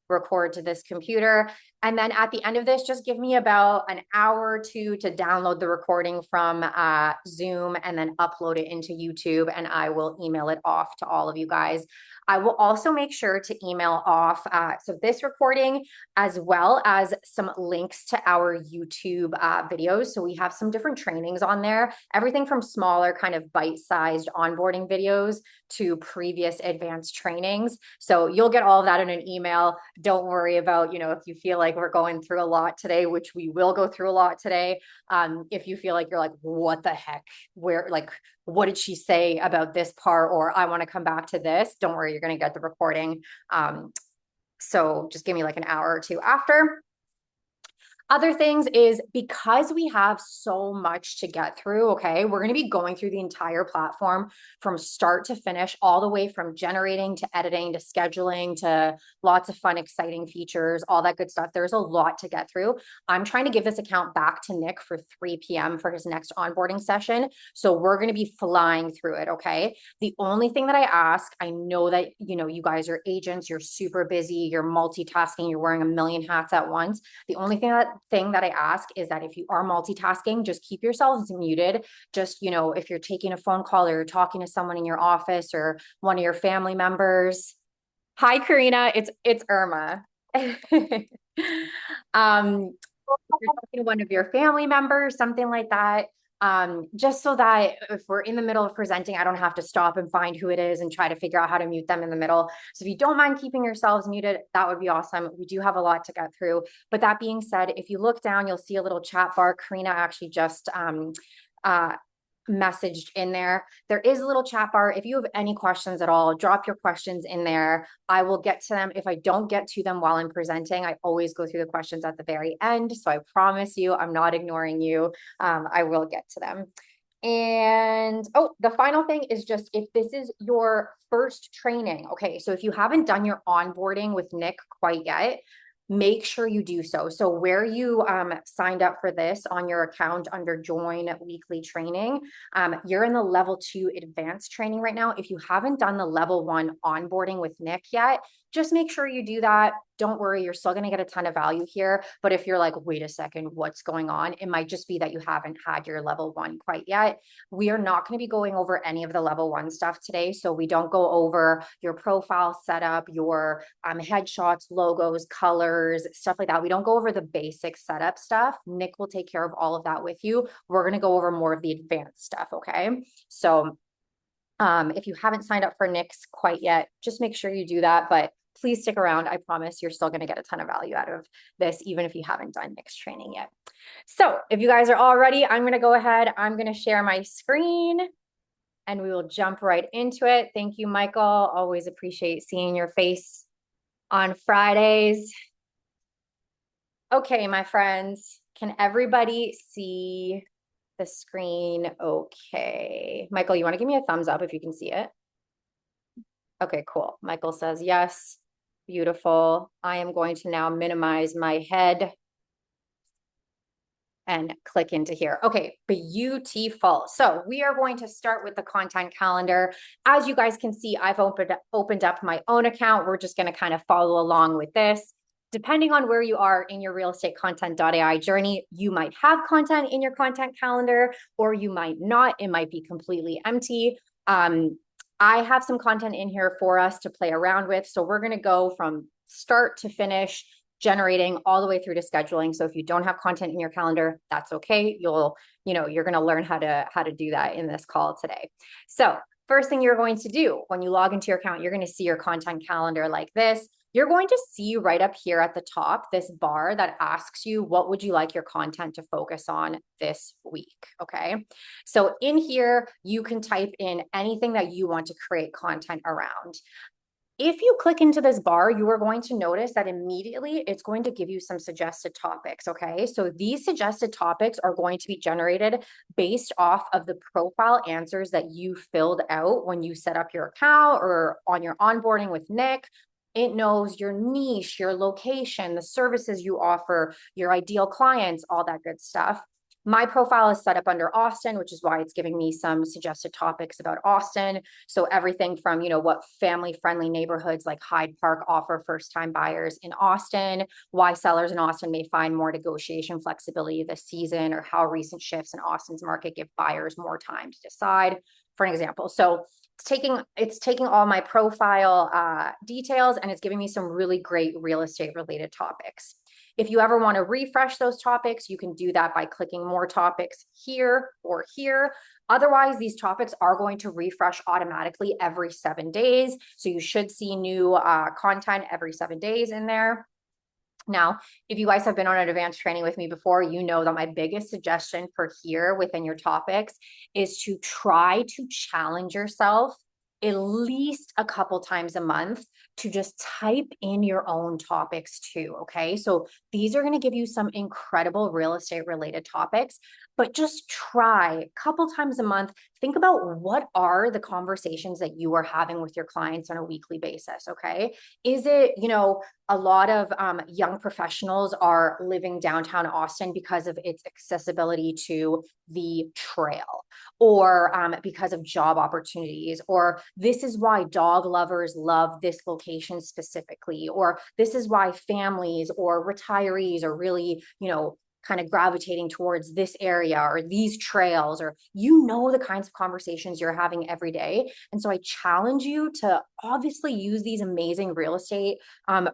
record to this computer. And then at the end of this, just give me about an hour or two to download the recording from Zoom and then upload it into YouTube, and I will email it off to all of you guys. I will also make sure to email off so this recording, as well as some links to our YouTube videos. So we have some different trainings on there, everything from smaller kind of bite-sized onboarding videos to previous advanced trainings. So you'll get all of that in an email. Don't worry about, if you feel like we're going through a lot today, which we will go through a lot today. If you feel like you're like, what the heck, what did she say about this part? Or I want to come back to this. Don't worry, you're going to get the recording. So just give me like an hour or two after. Other things is because we have so much to get through, okay, we're going to be going through the entire platform from start to finish, all the way from generating to editing to scheduling to lots of fun, exciting features, all that good stuff. There's a lot to get through. I'm trying to give this account back to Nick for 3 p.m. for his next onboarding session. So we're going to be flying through it, okay? The only thing that I ask, I know that, you guys are agents, you're super busy, you're multitasking, you're wearing a million hats at once. The only thing that I ask is that if you are multitasking, just keep yourselves muted. Just, if you're taking a phone call or you're talking to someone in your office or one of your family members. Hi, Karina, it's Irma. You're talking to one of your family members, something like that. Just so that if we're in the middle of presenting, I don't have to stop and find who it is and try to figure out how to mute them in the middle. So if you don't mind keeping yourselves muted, that would be awesome. We do have a lot to get through. But that being said, if you look down, you'll see a little chat bar. Karina actually just messaged in there. There is a little chat bar. If you have any questions at all, drop your questions in there. I will get to them. If I don't get to them while I'm presenting, I always go through the questions at the very end. So I promise you, I'm not ignoring you. I will get to them. And the final thing is just if this is your first training, okay, so if you haven't done your onboarding with Nick quite yet, make sure you do so. So where you signed up for this on your account under join weekly training, you're in the level 2 advanced training right now. If you haven't done the level 1 onboarding with Nick yet, just make sure you do that. Don't worry, you're still going to get a ton of value here. But if you're like, wait a second, what's going on? It might just be that you haven't had your level 1 quite yet. We are not going to be going over any of the level 1 stuff today. So we don't go over your profile setup, your headshots, logos, colors, stuff like that. We don't go over the basic setup stuff. Nick will take care of all of that with you. We're going to go over more of the advanced stuff. Okay. So if you haven't signed up for Nick's quite yet, just make sure you do that. But please stick around. I promise you're still going to get a ton of value out of this, even if you haven't done Nick's training yet. So if you guys are all ready, I'm going to go ahead. I'm going to share my screen and we will jump right into it. Thank you, Michael. Always appreciate seeing your face on Fridays. Okay, my friends, can everybody see the screen? Okay. Michael, you want to give me a thumbs up if you can see it? Okay, cool. Michael says yes. Beautiful. I am going to now minimize my head and click into here. Okay, beautiful. So we are going to start with the content calendar. As you guys can see, I've opened up my own account. We're just going to kind of follow along with this. Depending on where you are in your RealEstateContent.ai journey, you might have content in your content calendar, or you might not. It might be completely empty. I have some content in here for us to play around with. So we're going to go from start to finish, generating all the way through to scheduling. So if you don't have content in your calendar, that's okay. You're going to learn how to do that in this call today. So first thing you're going to do when you log into your account, you're going to see your content calendar like this. You're going to see right up here at the top, this bar that asks you, what would you like your content to focus on this week? Okay. So in here, you can type in anything that you want to create content around. If you click into this bar, you are going to notice that immediately it's going to give you some suggested topics, okay? So these suggested topics are going to be generated based off of the profile answers that you filled out when you set up your account or on your onboarding with Nick. It knows your niche, your location, the services you offer, your ideal clients, all that good stuff. My profile is set up under Austin, which is why it's giving me some suggested topics about Austin. So everything from, what family-friendly neighborhoods like Hyde Park offer first-time buyers in Austin, why sellers in Austin may find more negotiation flexibility this season, or how recent shifts in Austin's market give buyers more time to decide, for an example. So it's taking all my profile details, and it's giving me some really great real estate related topics. If you ever want to refresh those topics, you can do that by clicking more topics here or here. Otherwise, these topics are going to refresh automatically every 7 days. So you should see new content every 7 days in there. Now, if you guys have been on an advanced training with me before, you know that my biggest suggestion for here within your topics is to try to challenge yourself at least a couple times a month to just type in your own topics too, okay? So these are going to give you some incredible real estate related topics, but just try a couple times a month. Think about what are the conversations that you are having with your clients on a weekly basis, okay? Is it, a lot of young professionals are living downtown Austin because of its accessibility to the trail, or because of job opportunities, or this is why dog lovers love this location specifically, or this is why families or retirees are really, kind of gravitating towards this area or these trails, or the kinds of conversations you're having every day. And so I challenge you to obviously use these amazing real estate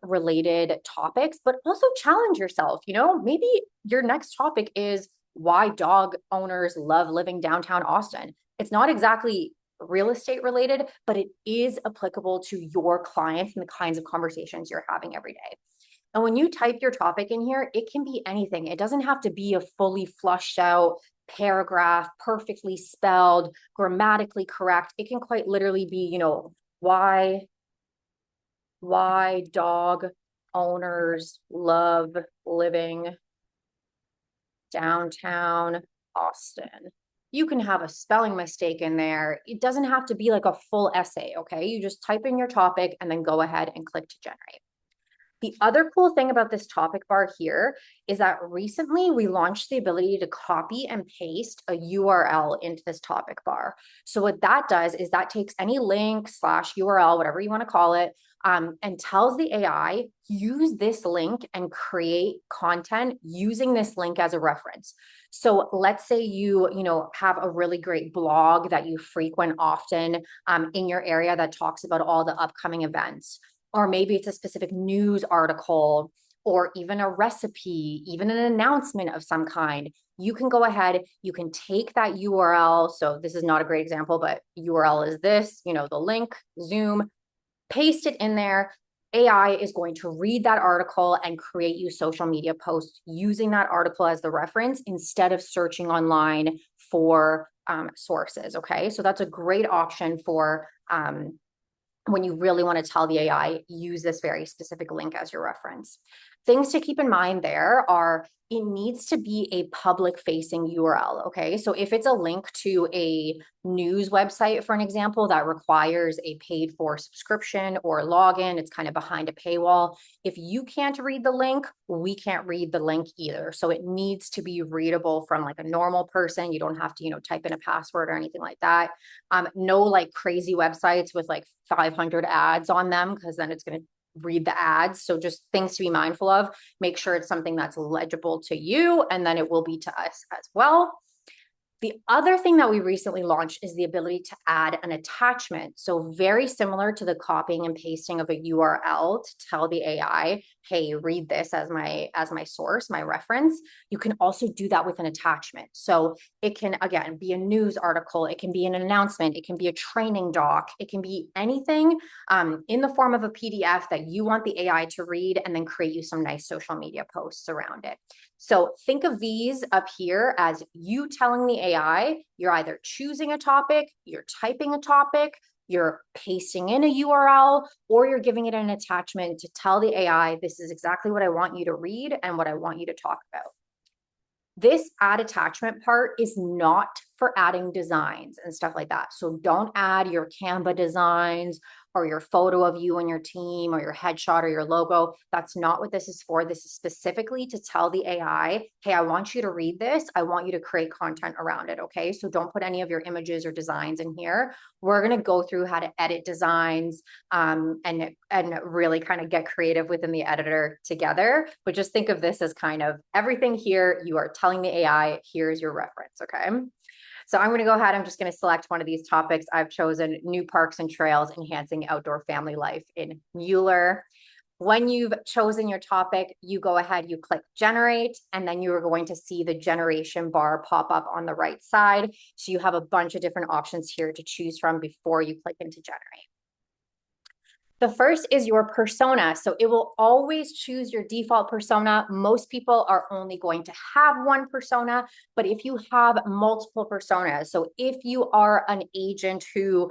related topics, but also challenge yourself. Maybe your next topic is why dog owners love living downtown Austin. It's not exactly real estate related, but it is applicable to your clients and the kinds of conversations you're having every day. And when you type your topic in here, it can be anything. It doesn't have to be a fully flushed out paragraph, perfectly spelled, grammatically correct. It can quite literally be, why dog owners love living downtown Austin. You can have a spelling mistake in there. It doesn't have to be like a full essay, okay? You just type in your topic and then go ahead and click to generate. The other cool thing about this topic bar here is that recently we launched the ability to copy and paste a URL into this topic bar. So what that does is that takes any link / URL, whatever you want to call it, and tells the AI, use this link and create content using this link as a reference. So let's say you have a really great blog that you frequent often in your area that talks about all the upcoming events. Or maybe it's a specific news article, or even a recipe, even an announcement of some kind. You can go ahead, you can take that URL. So this is not a great example, but URL is this, the link, Zoom, paste it in there. AI is going to read that article and create you social media posts using that article as the reference instead of searching online for sources, okay? So that's a great option for when you really want to tell the AI, use this very specific link as your reference. Things to keep in mind there are it needs to be a public facing URL, okay? So if it's a link to a news website, for an example, that requires a paid for subscription or login, it's kind of behind a paywall. If you can't read the link, we can't read the link either. So it needs to be readable from like a normal person. You don't have to, type in a password or anything like that. No like crazy websites with like 500 ads on them, because then it's going to read the ads. So just things to be mindful of. Make sure it's something that's legible to you, and then it will be to us as well. The other thing that we recently launched is the ability to add an attachment. So very similar to the copying and pasting of a URL to tell the AI, hey, read this as my source, my reference. You can also do that with an attachment. So it can, again, be a news article. It can be an announcement. It can be a training doc. It can be anything in the form of a PDF that you want the AI to read, and then create you some nice social media posts around it. So think of these up here as you telling the AI, you're either choosing a topic, you're typing a topic, you're pasting in a URL, or you're giving it an attachment to tell the AI, this is exactly what I want you to read and what I want you to talk about. This add attachment part is not for adding designs and stuff like that. So don't add your Canva designs or your photo of you and your team or your headshot or your logo. That's not what this is for. This is specifically to tell the AI, hey, I want you to read this. I want you to create content around it. Okay. So don't put any of your images or designs in here. We're going to go through how to edit designs and really kind of get creative within the editor together. But just think of this as kind of everything here. You are telling the AI, here's your reference. Okay. So I'm going to go ahead. I'm just going to select one of these topics. I've chosen new parks and trails, enhancing outdoor family life in Mueller. When you've chosen your topic, you go ahead, you click generate, and then you are going to see the generation bar pop up on the right side. So you have a bunch of different options here to choose from before you click into generate. The first is your persona. So it will always choose your default persona. Most people are only going to have one persona, but if you have multiple personas, so if you are an agent who,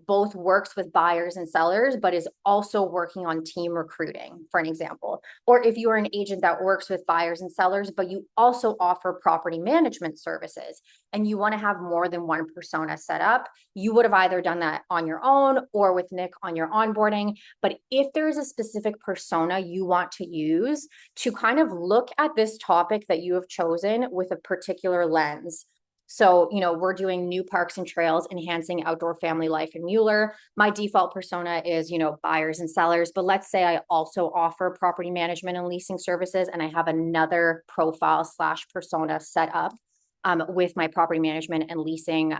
both works with buyers and sellers, but is also working on team recruiting, for an example, or if you are an agent that works with buyers and sellers, but you also offer property management services and you want to have more than one persona set up, you would have either done that on your own or with Nick on your onboarding. But if there's a specific persona you want to use to kind of look at this topic that you have chosen with a particular lens. So, we're doing new parks and trails, enhancing outdoor family life in Mueller. My default persona is, buyers and sellers. But let's say I also offer property management and leasing services, and I have another profile / persona set up with my property management and leasing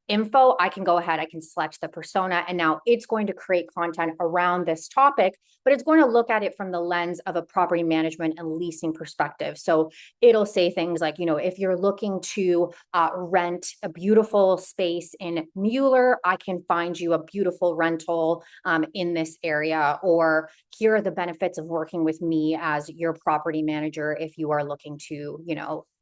info. I can go ahead, I can select the persona, and now it's going to create content around this topic, but it's going to look at it from the lens of a property management and leasing perspective. So it'll say things like, if you're looking to rent a beautiful space in Mueller, I can find you a beautiful rental in this area, or here are the benefits of working with me as your property manager if you are looking to,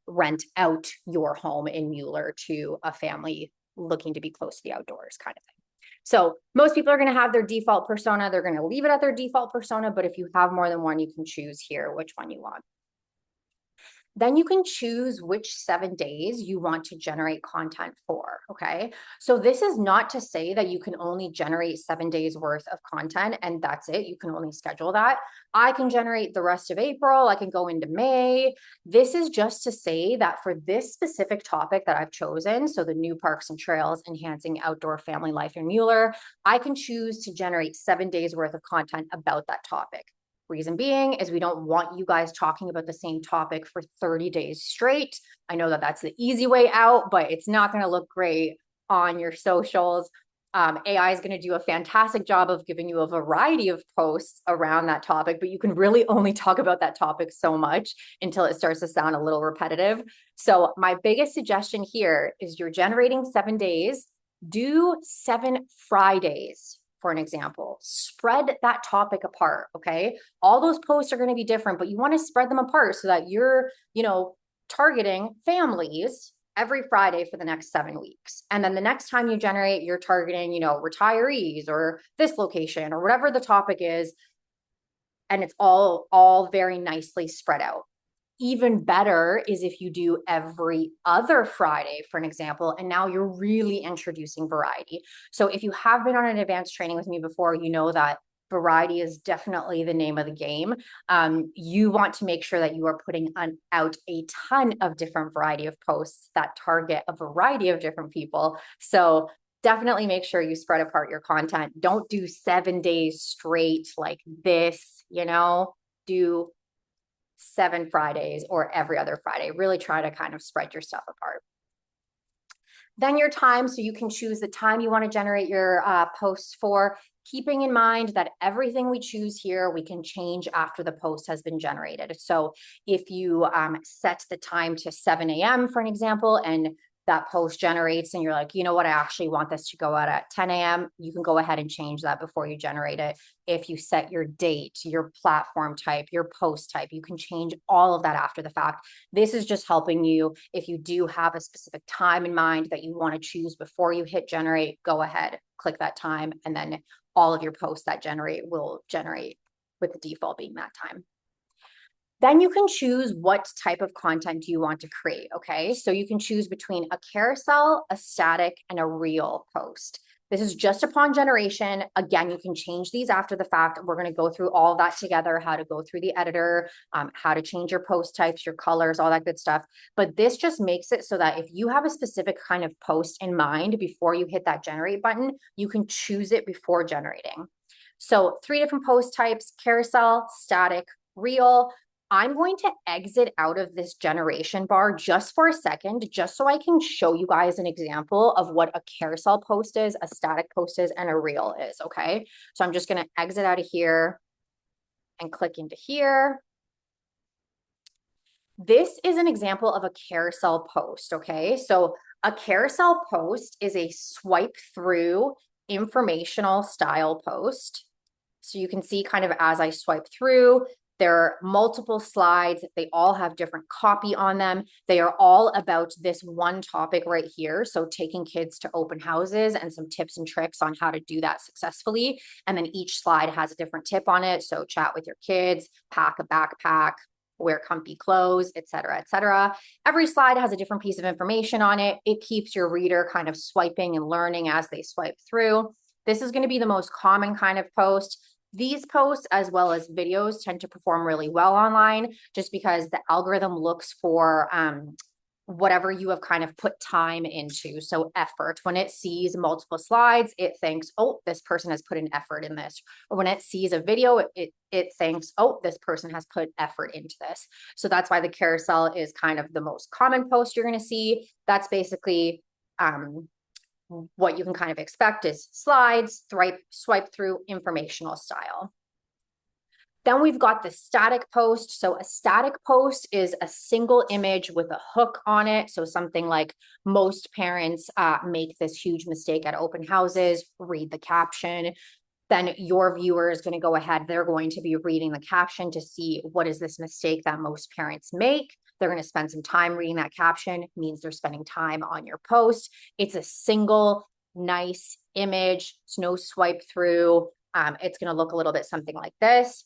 rent out your home in Mueller to a family looking to be close to the outdoors kind of thing. So most people are going to have their default persona. They're going to leave it at their default persona, but if you have more than one, you can choose here which one you want. Then you can choose which 7 days you want to generate content for, okay? So this is not to say that you can only generate 7 days worth of content and that's it. You can only schedule that. I can generate the rest of April. I can go into May. This is just to say that for this specific topic that I've chosen, so the new parks and trails, enhancing outdoor family life in Mueller, I can choose to generate 7 days worth of content about that topic. Reason being is we don't want you guys talking about the same topic for 30 days straight. I know that that's the easy way out, but it's not going to look great on your socials. AI is going to do a fantastic job of giving you a variety of posts around that topic, but you can really only talk about that topic so much until it starts to sound a little repetitive. So my biggest suggestion here is you're generating 7 days, do 7 Fridays. For an example, spread that topic apart, okay? All those posts are going to be different, but you want to spread them apart so that you're, targeting families every Friday for the next 7 weeks. And then the next time you generate, you're targeting, retirees or this location or whatever the topic is. And it's all very nicely spread out. Even better is if you do every other Friday, for an example, and now you're really introducing variety. So if you have been on an advanced training with me before, you know that variety is definitely the name of the game. You want to make sure that you are putting out a ton of different variety of posts that target a variety of different people. So definitely make sure you spread apart your content. Don't do 7 days straight like this, do 7 Fridays or every other Friday. Really try to kind of spread your stuff apart. Then your time, so you can choose the time you want to generate your posts for, keeping in mind that everything we choose here, we can change after the post has been generated. So if you set the time to 7 a.m., for an example, and that post generates and you're like, you know what, I actually want this to go out at 10 a.m., you can go ahead and change that before you generate it. If you set your date, your platform type, your post type, you can change all of that after the fact. This is just helping you. If you do have a specific time in mind that you want to choose before you hit generate, go ahead, click that time, and then all of your posts that generate will generate with the default being that time. Then you can choose what type of content you want to create, okay? So you can choose between a carousel, a static, and a reel post. This is just upon generation. Again, you can change these after the fact. We're going to go through all of that together, how to go through the editor, how to change your post types, your colors, all that good stuff. But this just makes it so that if you have a specific kind of post in mind before you hit that generate button, you can choose it before generating. So 3 different post types: carousel, static, reel. I'm going to exit out of this generation bar just for a second, just so I can show you guys an example of what a carousel post is, a static post is, and a reel is, okay? So I'm just going to exit out of here and click into here. This is an example of a carousel post, okay? So a carousel post is a swipe through informational style post. So you can see kind of as I swipe through, there are multiple slides. They all have different copy on them. They are all about this one topic right here. So taking kids to open houses and some tips and tricks on how to do that successfully. And then each slide has a different tip on it. So chat with your kids, pack a backpack, wear comfy clothes, et cetera, et cetera. Every slide has a different piece of information on it. It keeps your reader kind of swiping and learning as they swipe through. This is going to be the most common kind of post. These posts, as well as videos, tend to perform really well online just because the algorithm looks for whatever you have kind of put time into. So effort. When it sees multiple slides, it thinks, oh, this person has put an effort in this. Or when it sees a video, it thinks, oh, this person has put effort into this. So that's why the carousel is kind of the most common post you're going to see. That's basically what you can kind of expect is slides, swipe through, informational style. Then we've got the static post. So a static post is a single image with a hook on it. So something like most parents make this huge mistake at open houses, read the caption. Then your viewer is going to go ahead. They're going to be reading the caption to see what is this mistake that most parents make. They're going to spend some time reading that caption. It means they're spending time on your post. It's a single nice image. It's no swipe through. It's going to look a little bit something like this.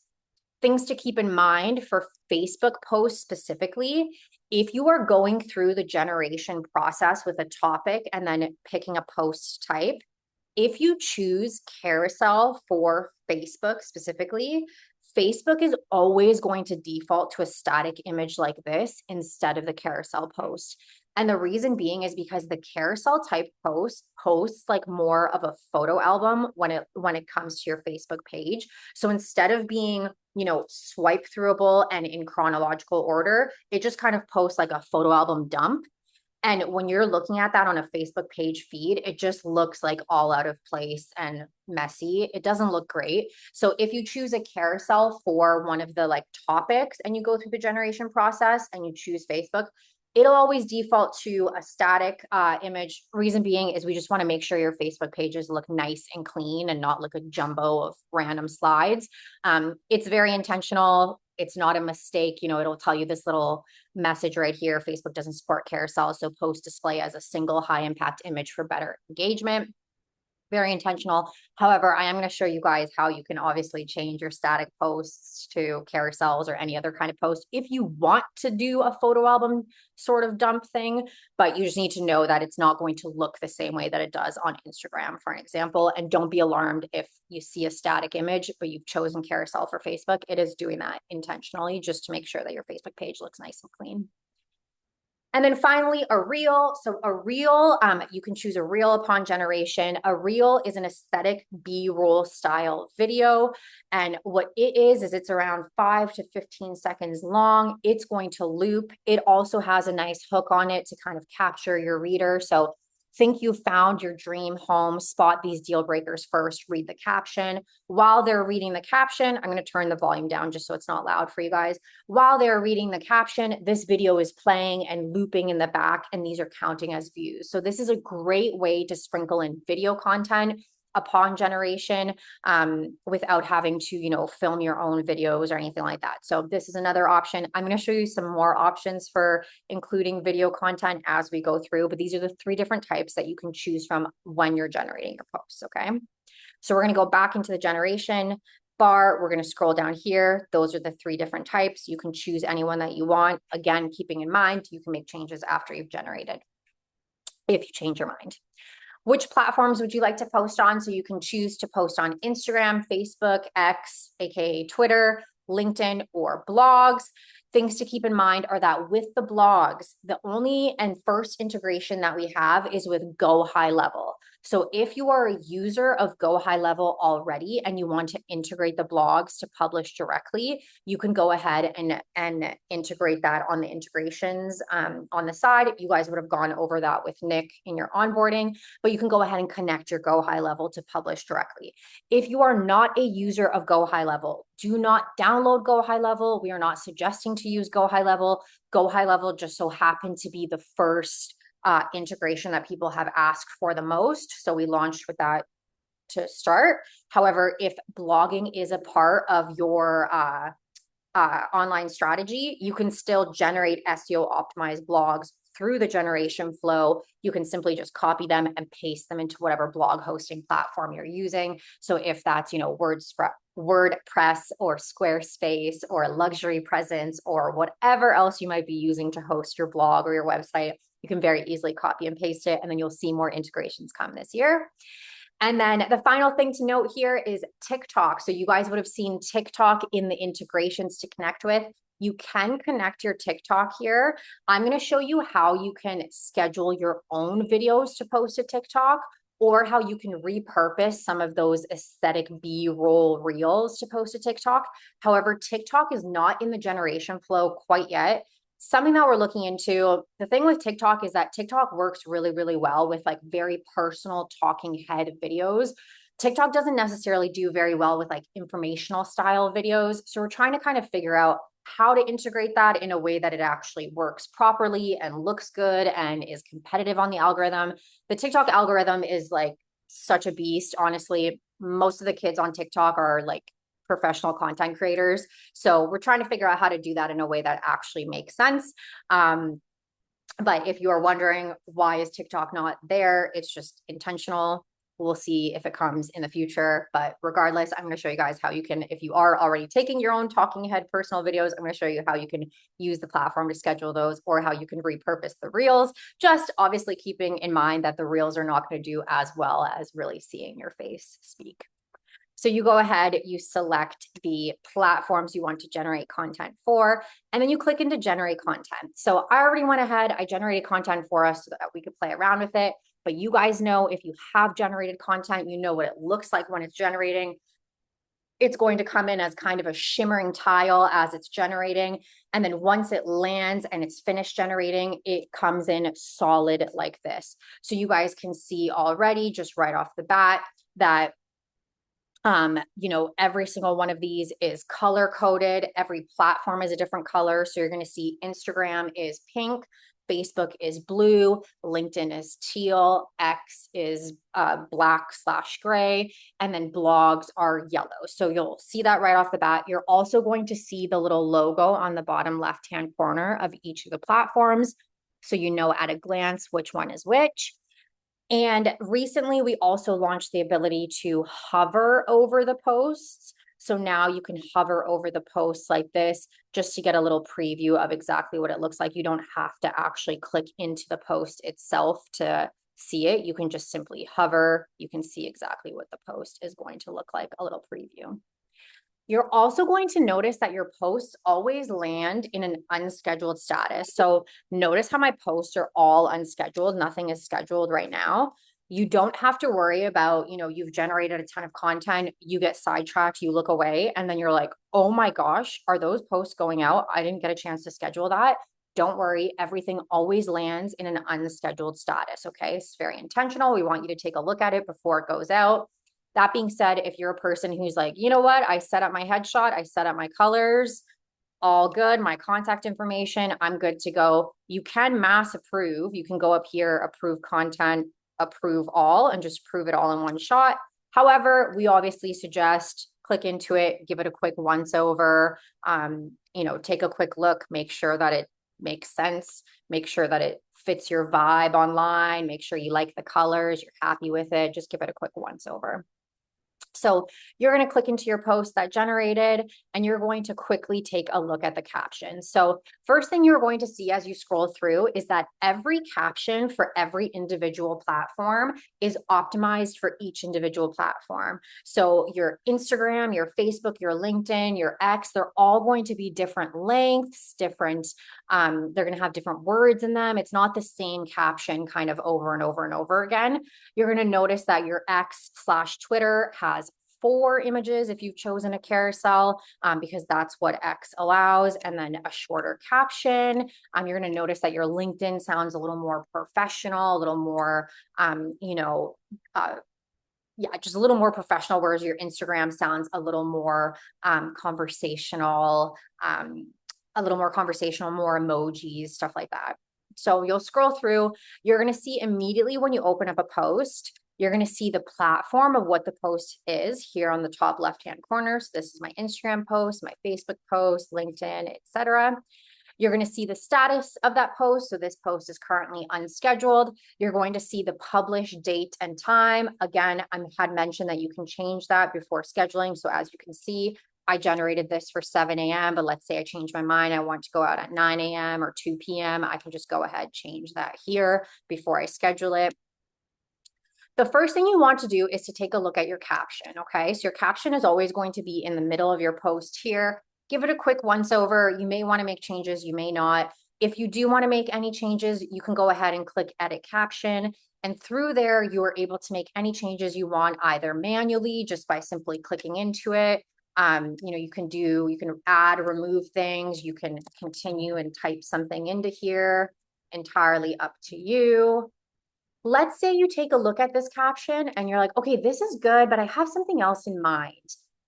Things to keep in mind for Facebook posts specifically: if you are going through the generation process with a topic and then picking a post type, if you choose carousel for Facebook specifically, Facebook is always going to default to a static image like this instead of the carousel post. And the reason being is because the carousel type posts like more of a photo album when it comes to your Facebook page. So instead of being, swipe throughable and in chronological order, it just kind of posts like a photo album dump. And when you're looking at that on a Facebook page feed, it just looks like all out of place and messy. It doesn't look great. So if you choose a carousel for one of the topics and you go through the generation process and you choose Facebook, it'll always default to a static image. Reason being is we just want to make sure your Facebook pages look nice and clean and not like a jumbo of random slides. It's very intentional. It's not a mistake. It'll tell you this little message right here. Facebook doesn't support carousel, so post display as a single high impact image for better engagement. Very intentional. However, I am going to show you guys how you can obviously change your static posts to carousels or any other kind of post if you want to do a photo album sort of dump thing, but you just need to know that it's not going to look the same way that it does on Instagram, for an example. And don't be alarmed if you see a static image, but you've chosen carousel for Facebook. It is doing that intentionally just to make sure that your Facebook page looks nice and clean. And then finally, a reel. So a reel, you can choose a reel upon generation. A reel is an aesthetic B-roll style video. And what it is it's around 5 to 15 seconds long. It's going to loop. It also has a nice hook on it to kind of capture your reader. So think you found your dream home, spot these deal breakers first, read the caption. While they're reading the caption, I'm going to turn the volume down just so it's not loud for you guys. While they're reading the caption, this video is playing and looping in the back, and these are counting as views. So this is a great way to sprinkle in video content upon generation without having to, film your own videos or anything like that. So this is another option. I'm going to show you some more options for including video content as we go through, but these are the 3 different types that you can choose from when you're generating your posts, okay? So we're going to go back into the generation. bar. We're going to scroll down here. Those are the 3 different types. You can choose any one that you want. Again, keeping in mind, you can make changes after you've generated, if you change your mind. Which platforms would you like to post on? So you can choose to post on Instagram, Facebook, X, aka Twitter, LinkedIn, or blogs. Things to keep in mind are that with the blogs, the only and first integration that we have is with Go High Level. So if you are a user of Go High Level already and you want to integrate the blogs to publish directly, you can go ahead and integrate that on the integrations on the side. You guys would have gone over that with Nick in your onboarding, but you can go ahead and connect your Go High Level to publish directly. If you are not a user of Go High Level, do not download Go High Level. We are not suggesting to use Go High Level. Go High Level just so happened to be the first integration that people have asked for the most. So we launched with that to start. However, if blogging is a part of your online strategy, you can still generate SEO optimized blogs through the generation flow. You can simply just copy them and paste them into whatever blog hosting platform you're using. So if that's, WordPress or Squarespace or Luxury Presence or whatever else you might be using to host your blog or your website, you can very easily copy and paste it, and then you'll see more integrations come this year. And then the final thing to note here is TikTok. So you guys would have seen TikTok in the integrations to connect with. You can connect your TikTok here. I'm going to show you how you can schedule your own videos to post to TikTok, or how you can repurpose some of those aesthetic B-roll reels to post to TikTok. However, TikTok is not in the generation flow quite yet. Something that we're looking into. The thing with TikTok is that TikTok works really, really well with like very personal talking head videos. TikTok doesn't necessarily do very well with like informational style videos. So we're trying to kind of figure out how to integrate that in a way that it actually works properly and looks good and is competitive on the algorithm. The TikTok algorithm is like such a beast. Honestly, most of the kids on TikTok are like professional content creators. So we're trying to figure out how to do that in a way that actually makes sense. But if you are wondering why is TikTok not there, it's just intentional. We'll see if it comes in the future. But regardless, I'm going to show you guys how you can, if you are already taking your own talking head personal videos, I'm going to show you how you can use the platform to schedule those, or how you can repurpose the reels. Just obviously keeping in mind that the reels are not going to do as well as really seeing your face speak. So you go ahead, you select the platforms you want to generate content for, and then you click into generate content. So I already went ahead, I generated content for us so that we could play around with it. But you guys know, if you have generated content, you know what it looks like when it's generating. It's going to come in as kind of a shimmering tile as it's generating. And then once it lands and it's finished generating, it comes in solid like this. So you guys can see already just right off the bat that every single one of these is color coded. Every platform is a different color. So you're going to see Instagram is pink, Facebook is blue, LinkedIn is teal, X is black/gray, and then blogs are yellow. So you'll see that right off the bat. You're also going to see the little logo on the bottom left-hand corner of each of the platforms. So you know at a glance which one is which. And recently, we also launched the ability to hover over the posts. So now you can hover over the posts like this just to get a little preview of exactly what it looks like. You don't have to actually click into the post itself to see it. You can just simply hover. You can see exactly what the post is going to look like, a little preview. You're also going to notice that your posts always land in an unscheduled status. So notice how my posts are all unscheduled. Nothing is scheduled right now. You don't have to worry about, you've generated a ton of content, you get sidetracked, you look away, and then you're like, oh my gosh, are those posts going out? I didn't get a chance to schedule that. Don't worry, everything always lands in an unscheduled status, okay? It's very intentional. We want you to take a look at it before it goes out. That being said, if you're a person who's like, you know what, I set up my headshot, I set up my colors, all good, my contact information, I'm good to go. You can mass approve. You can go up here, approve content, approve all, and just approve it all in one shot. However, we obviously suggest click into it, give it a quick once over, take a quick look, make sure that it makes sense, make sure that it fits your vibe online, make sure you like the colors, you're happy with it, just give it a quick once over. So you're going to click into your post that generated, and you're going to quickly take a look at the caption. So first thing you're going to see as you scroll through is that every caption for every individual platform is optimized for each individual platform. So your Instagram, your Facebook, your LinkedIn, your X, they're all going to be different lengths, different, they're going to have different words in them. It's not the same caption kind of over and over and over again. You're going to notice that your X/Twitter has 4 images if you've chosen a carousel, because that's what X allows, and then a shorter caption. You're going to notice that your LinkedIn sounds a little more professional, a little more, just a little more professional, whereas your Instagram sounds a little more conversational, more emojis, stuff like that. So you'll scroll through, you're going to see immediately when you open up a post, you're going to see the platform of what the post is here on the top left-hand corner. So this is my Instagram post, my Facebook post, LinkedIn, etc. You're going to see the status of that post. So this post is currently unscheduled. You're going to see the published date and time. Again, I had mentioned that you can change that before scheduling. So as you can see, I generated this for 7 a.m., but let's say I change my mind. I want to go out at 9 a.m. or 2 p.m. I can just go ahead, change that here before I schedule it. The first thing you want to do is to take a look at your caption, okay? So your caption is always going to be in the middle of your post here. Give it a quick once over. You may want to make changes, you may not. If you do want to make any changes, you can go ahead and click edit caption. And through there, you are able to make any changes you want, either manually, just by simply clicking into it. You can add, remove things. You can continue and type something into here, entirely up to you. Let's say you take a look at this caption and you're like, okay, this is good, but I have something else in mind.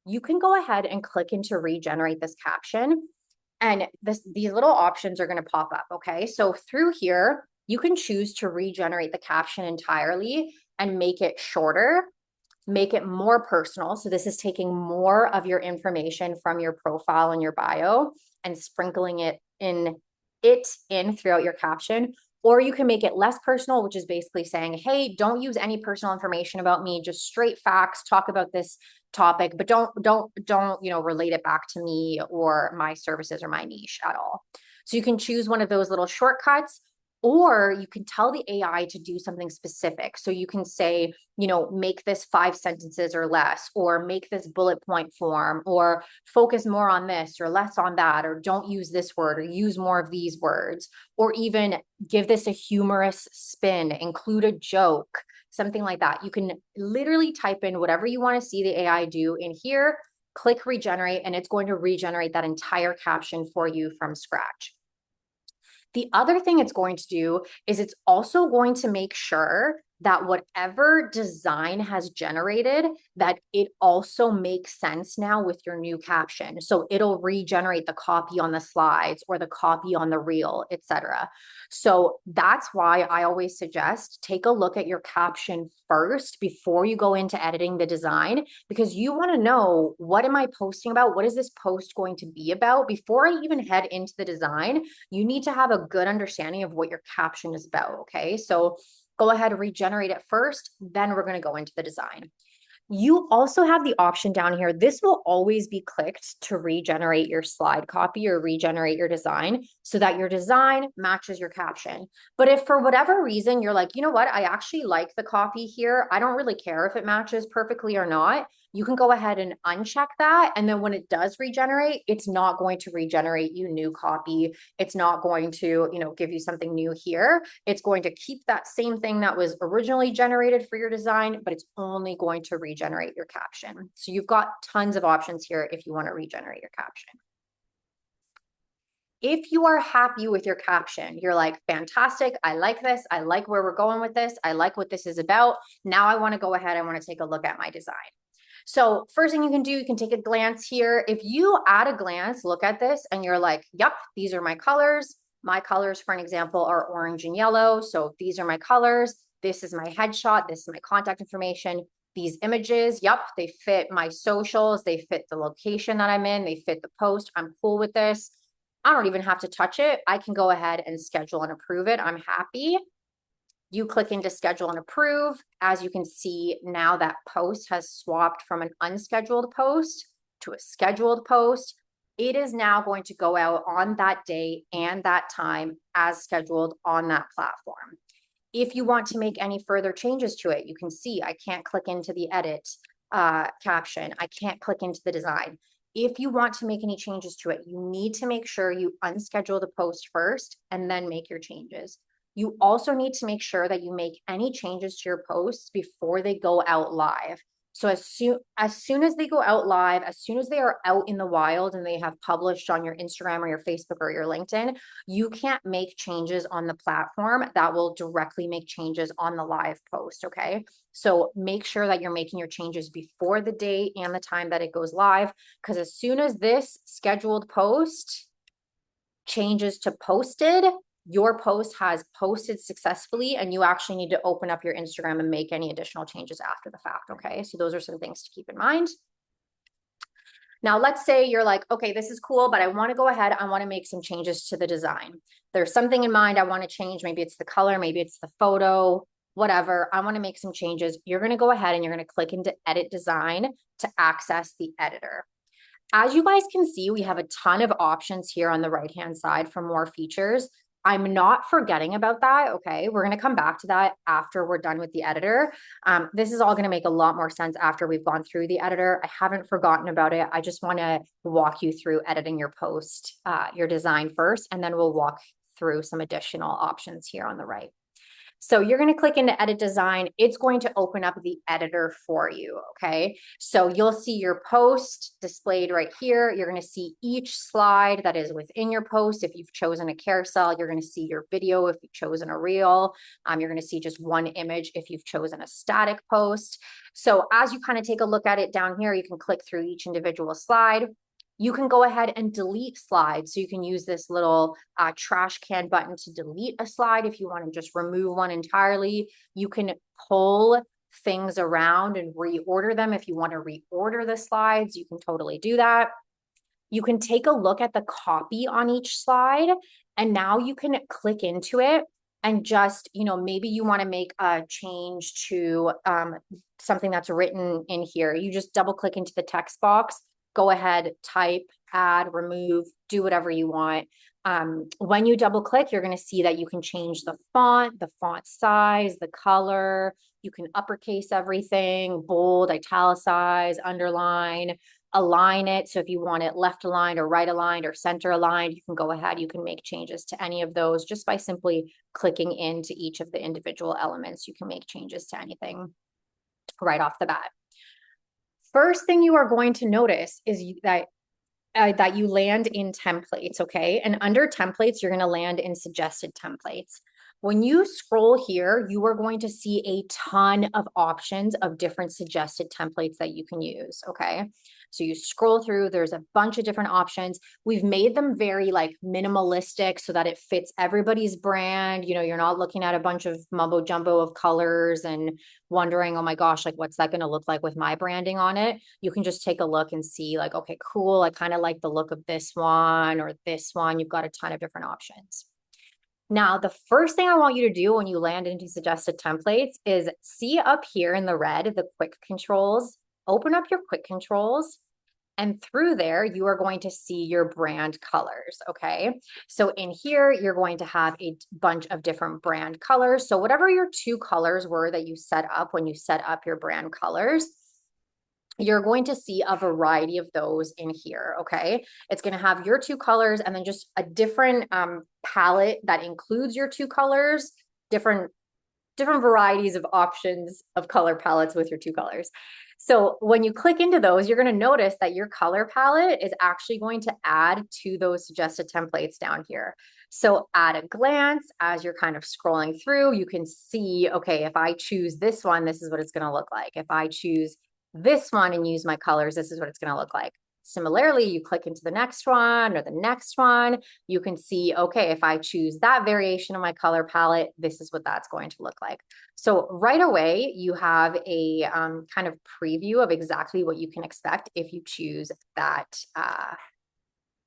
You can go ahead and click into regenerate this caption, and these little options are going to pop up. Okay, so through here, you can choose to regenerate the caption entirely and make it shorter, make it more personal. So this is taking more of your information from your profile and your bio and sprinkling it in throughout your caption. Or you can make it less personal, which is basically saying, hey, don't use any personal information about me, just straight facts, talk about this topic, but don't relate it back to me or my services or my niche at all. So you can choose one of those little shortcuts, or you can tell the AI to do something specific. So you can say, make this 5 sentences or less, or make this bullet point form, or focus more on this or less on that, or don't use this word or use more of these words, or even give this a humorous spin, include a joke, something like that. You can literally type in whatever you want to see the AI do in here, click regenerate, and it's going to regenerate that entire caption for you from scratch. The other thing it's going to do is it's also going to make sure that whatever design has generated, that it also makes sense now with your new caption. So it'll regenerate the copy on the slides or the copy on the reel, etc. So that's why I always suggest take a look at your caption first before you go into editing the design, because you want to know, what am I posting about? What is this post going to be about? Before I even head into the design, you need to have a good understanding of what your caption is about, okay? So go ahead and regenerate it first, then we're going to go into the design. You also have the option down here. This will always be clicked to regenerate your slide copy or regenerate your design so that your design matches your caption. But if for whatever reason you're like, you know what, I actually like the copy here, I don't really care if it matches perfectly or not, you can go ahead and uncheck that. And then when it does regenerate, it's not going to regenerate you new copy. It's not going to, give you something new here. It's going to keep that same thing that was originally generated for your design, but it's only going to regenerate your caption. So you've got tons of options here if you want to regenerate your caption. If you are happy with your caption, you're like, fantastic, I like this, I like where we're going with this, I like what this is about. Now I want to go ahead, I want to take a look at my design. So first thing you can do, you can take a glance here. If you at a glance look at this and you're like, yep, these are my colors. My colors, for an example, are orange and yellow. So these are my colors. This is my headshot. This is my contact information. These images, yep, they fit my socials. They fit the location that I'm in. They fit the post. I'm cool with this. I don't even have to touch it. I can go ahead and schedule and approve it. I'm happy. You click into schedule and approve. As you can see, now that post has swapped from an unscheduled post to a scheduled post. It is now going to go out on that day and that time as scheduled on that platform. If you want to make any further changes to it, you can see I can't click into the edit caption. I can't click into the design. If you want to make any changes to it, you need to make sure you unschedule the post first and then make your changes. You also need to make sure that you make any changes to your posts before they go out live. So as soon as they go out live, as soon as they are out in the wild and they have published on your Instagram or your Facebook or your LinkedIn, you can't make changes on the platform that will directly make changes on the live post, okay? So make sure that you're making your changes before the date and the time that it goes live, because as soon as this scheduled post changes to posted, your post has posted successfully and you actually need to open up your Instagram and make any additional changes after the fact, okay? So those are some things to keep in mind. Now, let's say you're like, okay, this is cool, but I want to go ahead. I want to make some changes to the design. There's something in mind I want to change. Maybe it's the color, maybe it's the photo, whatever. I want to make some changes. You're going to go ahead and you're going to click into edit design to access the editor. As you guys can see, we have a ton of options here on the right-hand side for more features. I'm not forgetting about that, okay? We're gonna come back to that after we're done with the editor. This is all gonna make a lot more sense after we've gone through the editor. I haven't forgotten about it. I just wanna walk you through editing your post, your design first, and then we'll walk through some additional options here on the right. So you're going to click into edit design. It's going to open up the editor for you. Okay. So you'll see your post displayed right here. You're going to see each slide that is within your post. If you've chosen a carousel, you're going to see your video. If you've chosen a reel, you're going to see just one image. If you've chosen a static post. So as you kind of take a look at it down here, you can click through each individual slide. You can go ahead and delete slides. So you can use this little trash can button to delete a slide. If you want to just remove one entirely, you can pull things around and reorder them. If you want to reorder the slides, you can totally do that. You can take a look at the copy on each slide, and now you can click into it and just, maybe you want to make a change to something that's written in here. You just double click into the text box. Go ahead, type, add, remove, do whatever you want. When you double click, you're going to see that you can change the font size, the color. You can uppercase everything, bold, italicize, underline, align it. So if you want it left aligned or right aligned or center aligned, you can go ahead. You can make changes to any of those just by simply clicking into each of the individual elements. You can make changes to anything right off the bat. First thing you are going to notice is that you land in templates, okay? And under templates, you're going to land in suggested templates. When you scroll here, you are going to see a ton of options of different suggested templates that you can use, okay? So you scroll through, there's a bunch of different options. We've made them very minimalistic so that it fits everybody's brand. You're not looking at a bunch of mumbo jumbo of colors and wondering, oh my gosh, what's that going to look like with my branding on it? You can just take a look and see okay, cool. I kind of like the look of this one or this one. You've got a ton of different options. Now, the first thing I want you to do when you land into suggested templates is see up here in the red, the quick controls, open up your quick controls. And through there, you are going to see your brand colors, okay? So in here, you're going to have a bunch of different brand colors. So whatever your two colors were that you set up when you set up your brand colors, you're going to see a variety of those in here, okay? It's going to have your two colors and then just a different palette that includes your two colors, different varieties of options of color palettes with your two colors. So when you click into those, you're going to notice that your color palette is actually going to add to those suggested templates down here. So at a glance, as you're kind of scrolling through, you can see, okay, if I choose this one, this is what it's going to look like. If I choose this one and use my colors, this is what it's going to look like. Similarly, you click into the next one or the next one, you can see, okay, if I choose that variation of my color palette, this is what that's going to look like. So right away, you have a kind of preview of exactly what you can expect if you choose that,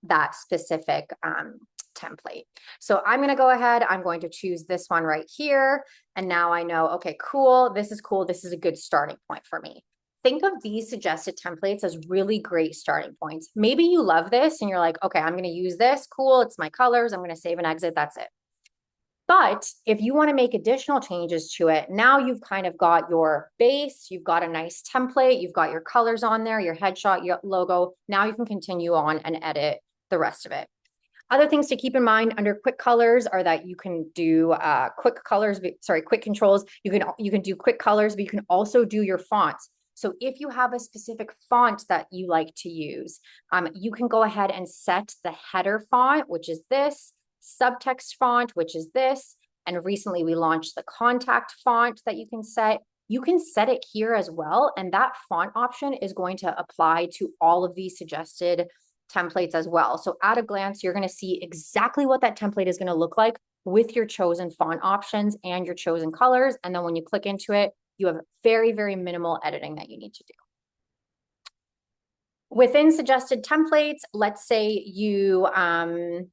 that specific template. So I'm going to go ahead. I'm going to choose this one right here. And now I know, okay, cool. This is cool. This is a good starting point for me. Think of these suggested templates as really great starting points. Maybe you love this and you're like, okay, I'm going to use this. Cool. It's my colors. I'm going to save and exit. That's it. But if you want to make additional changes to it, now you've kind of got your base, you've got a nice template, you've got your colors on there, your headshot, your logo. Now you can continue on and edit the rest of it. Other things to keep in mind under quick colors are that you can do quick controls. You can do quick colors, but you can also do your fonts. So if you have a specific font that you like to use, you can go ahead and set the header font, which is this, subtext font, which is this, and recently we launched the contact font that you can set. You can set it here as well, and that font option is going to apply to all of these suggested templates as well. So at a glance, you're going to see exactly what that template is going to look like with your chosen font options and your chosen colors. And then when you click into it, you have very, very minimal editing that you need to do. Within suggested templates, let's say you, I'm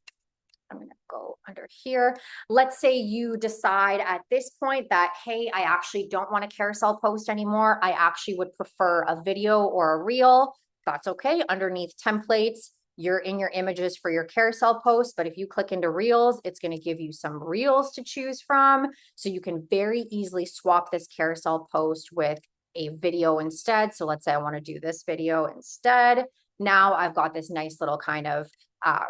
going to go under here. Let's say you decide at this point that, hey, I actually don't want a carousel post anymore. I actually would prefer a video or a reel. That's okay. Underneath templates, you're in your images for your carousel post. But if you click into reels, it's going to give you some reels to choose from. So you can very easily swap this carousel post with a video instead. So let's say I want to do this video instead. Now I've got this nice little kind of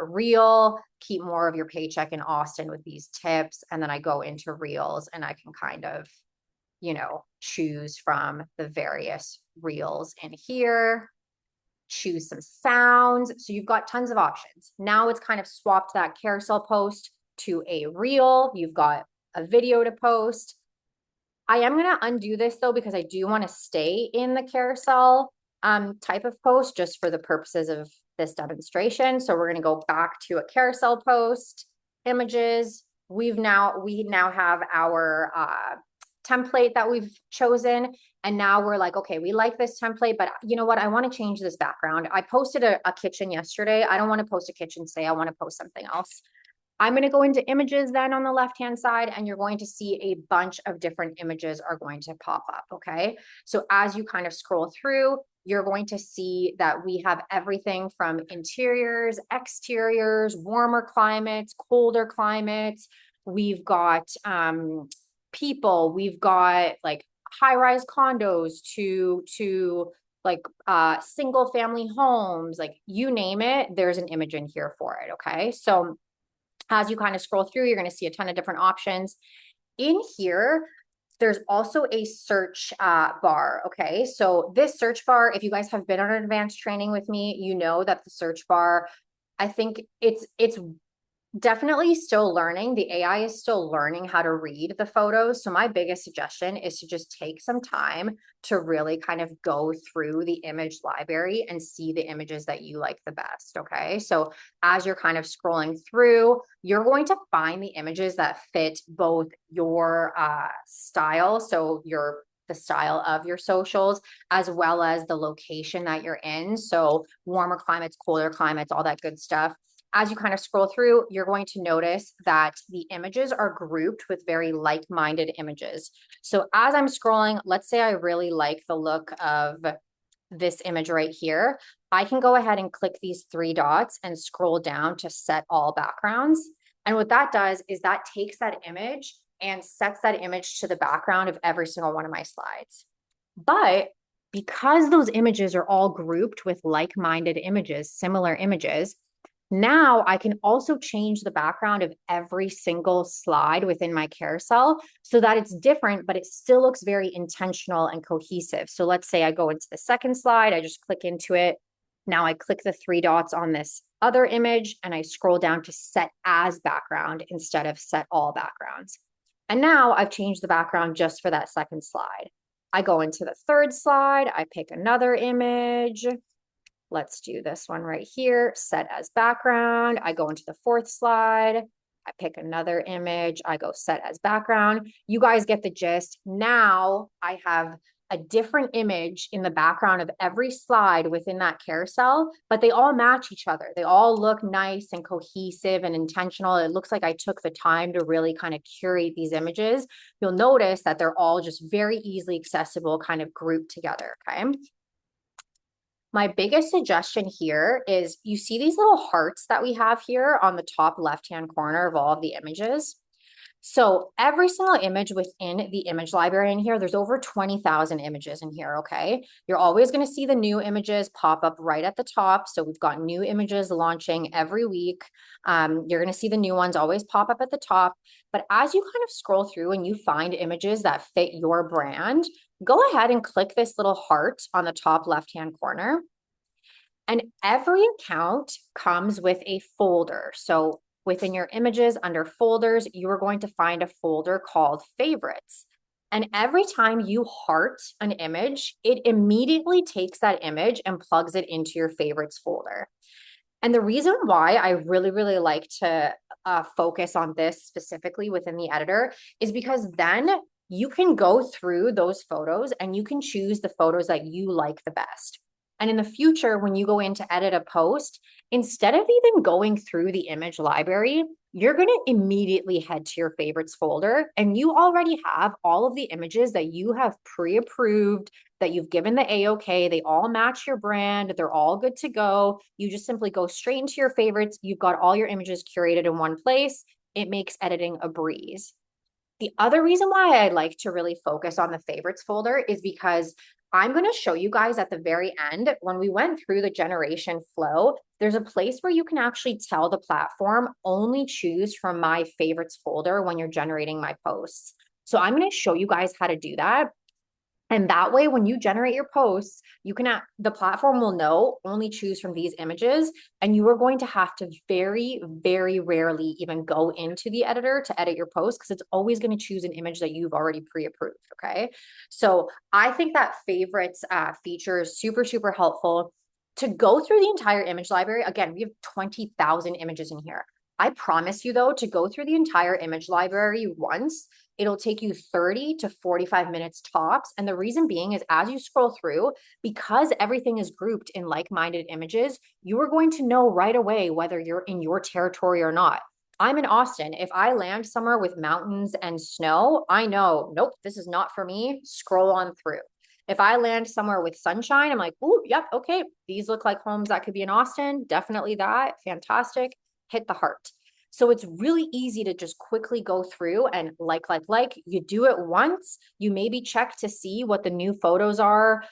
reel, keep more of your paycheck in Austin with these tips. And then I go into reels and I can kind of, you know, choose from the various reels in here, choose some sounds. So you've got tons of options. Now it's kind of swapped that carousel post to a reel. You've got a video to post. I am going to undo this though, because I do want to stay in the carousel type of post just for the purposes of this demonstration. So we're going to go back to a carousel post, images. We now have our template that we've chosen. And now we're like, okay, we like this template, but you know what? I want to change this background. I posted a kitchen yesterday. I don't want to post a kitchen today. I want to post something else. I'm going to go into images then on the left-hand side, and you're going to see a bunch of different images are going to pop up, okay? So as you kind of scroll through, you're going to see that we have everything from interiors, exteriors, warmer climates, colder climates. We've got people, we've got like high-rise condos to like single family homes, like you name it, there's an image in here for it, okay? So as you kind of scroll through, you're going to see a ton of different options. In here, there's also a search bar, okay? So this search bar, if you guys have been on an advanced training with me, you know that the search bar, I think it's definitely still learning. The AI is still learning how to read the photos. So my biggest suggestion is to just take some time to really kind of go through the image library and see the images that you like the best, okay? So as you're kind of scrolling through, you're going to find the images that fit both your style, so the style of your socials, as well as the location that you're in. So warmer climates, colder climates, all that good stuff. As you kind of scroll through, you're going to notice that the images are grouped with very like-minded images. So as I'm scrolling, let's say I really like the look of this image right here. I can go ahead and click these three dots and scroll down to set all backgrounds. And what that does is that takes that image and sets that image to the background of every single one of my slides. But because those images are all grouped with like-minded images, similar images, now I can also change the background of every single slide within my carousel so that it's different, but it still looks very intentional and cohesive. So let's say I go into the second slide, I just click into it. Now I click the three dots on this other image and I scroll down to set as background instead of set all backgrounds. And now I've changed the background just for that second slide. I go into the third slide, I pick another image. Let's do this one right here, set as background. I go into the fourth slide. I pick another image. I go set as background. You guys get the gist. Now I have a different image in the background of every slide within that carousel, but they all match each other. They all look nice and cohesive and intentional. It looks like I took the time to really kind of curate these images. You'll notice that they're all just very easily accessible, kind of grouped together, okay? My biggest suggestion here is you see these little hearts that we have here on the top left-hand corner of all of the images. So every single image within the image library in here, there's over 20,000 images in here, okay? You're always gonna see the new images pop up right at the top. So we've got new images launching every week. You're gonna see the new ones always pop up at the top. But as you kind of scroll through and you find images that fit your brand, go ahead and click this little heart on the top left-hand corner. And every account comes with a folder. So within your images under folders, you are going to find a folder called favorites. And every time you heart an image, it immediately takes that image and plugs it into your favorites folder. And the reason why I really, really like to focus on this specifically within the editor is because then you can go through those photos and you can choose the photos that you like the best. And in the future, when you go in to edit a post, instead of even going through the image library, you're going to immediately head to your favorites folder, and you already have all of the images that you have pre-approved, that you've given the A-OK. They all match your brand. They're all good to go. You just simply go straight into your favorites. You've got all your images curated in one place. It makes editing a breeze. The other reason why I like to really focus on the favorites folder is because I'm going to show you guys at the very end, when we went through the generation flow, there's a place where you can actually tell the platform only choose from my favorites folder when you're generating my posts. So I'm going to show you guys how to do that. And that way, when you generate your posts, you can, the platform will know only choose from these images, and you are going to have to very, very rarely even go into the editor to edit your post, because it's always going to choose an image that you've already pre-approved, okay? So I think that favorites feature is super, super helpful to go through the entire image library. Again, we have 20,000 images in here. I promise you though, to go through the entire image library once, it'll take you 30 to 45 minutes tops. And the reason being is as you scroll through, because everything is grouped in like-minded images, you are going to know right away whether you're in your territory or not. I'm in Austin. If I land somewhere with mountains and snow, I know, nope, this is not for me. Scroll on through. If I land somewhere with sunshine, I'm like, ooh, yep, okay, these look like homes that could be in Austin. Definitely that. Fantastic. Hit the heart. So it's really easy to just quickly go through and like, you do it once, you maybe check to see what the new photos are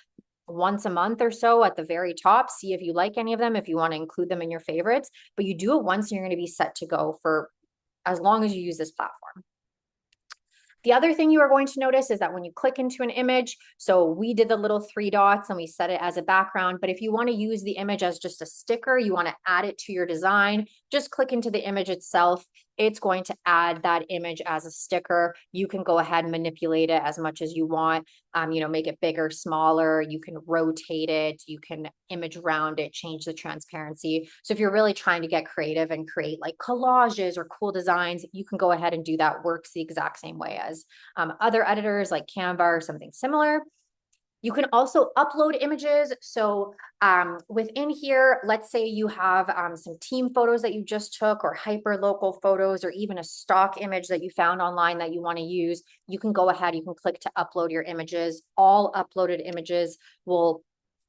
once a month or so at the very top, see if you like any of them, if you want to include them in your favorites, but you do it once and you're going to be set to go for as long as you use this platform. The other thing you are going to notice is that when you click into an image, so we did the little 3 dots and we set it as a background, but if you want to use the image as just a sticker, you want to add it to your design, just click into the image itself. It's going to add that image as a sticker. You can go ahead and manipulate it as much as you want, make it bigger, smaller, you can rotate it, you can image around it, change the transparency. So if you're really trying to get creative and create like collages or cool designs, you can go ahead and do that. Works the exact same way as other editors like Canva or something similar. You can also upload images. So within here, let's say you have some team photos that you just took, or hyper local photos, or even a stock image that you found online that you want to use. You can go ahead, you can click to upload your images. All uploaded images will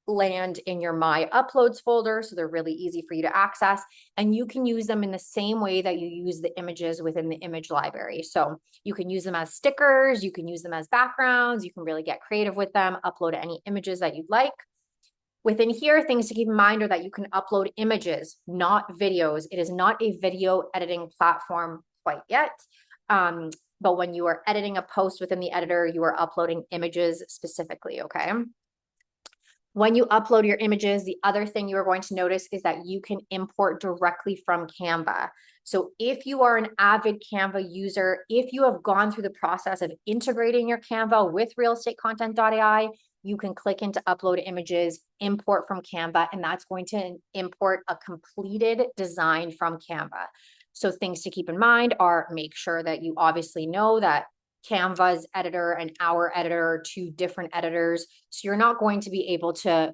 land in your My Uploads folder, so they're really easy for you to access, and you can use them in the same way that you use the images within the image library. So you can use them as stickers, you can use them as backgrounds, you can really get creative with them, upload any images that you'd like. Within here, things to keep in mind are that you can upload images, not videos. It is not a video editing platform quite yet. But when you are editing a post within the editor, you are uploading images specifically, okay? When you upload your images, the other thing you are going to notice is that you can import directly from Canva. So if you are an avid Canva user, if you have gone through the process of integrating your Canva with RealEstateContent.ai, you can click into upload images, import from Canva, and that's going to import a completed design from Canva. So things to keep in mind are, make sure that you obviously know that Canva's editor and our editor are two different editors. So you're not going to be able to,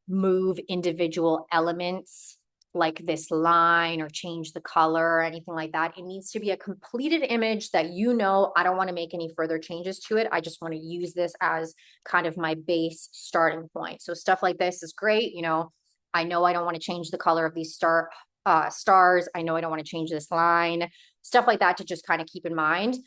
move individual elements like this line or change the color or anything like that. It needs to be a completed image that I don't want to make any further changes to it. I just want to use this as kind of my base starting point. So stuff like this is great. I know I don't want to change the color of these stars. I know I don't want to change this line, stuff like that to just kind of keep in mind.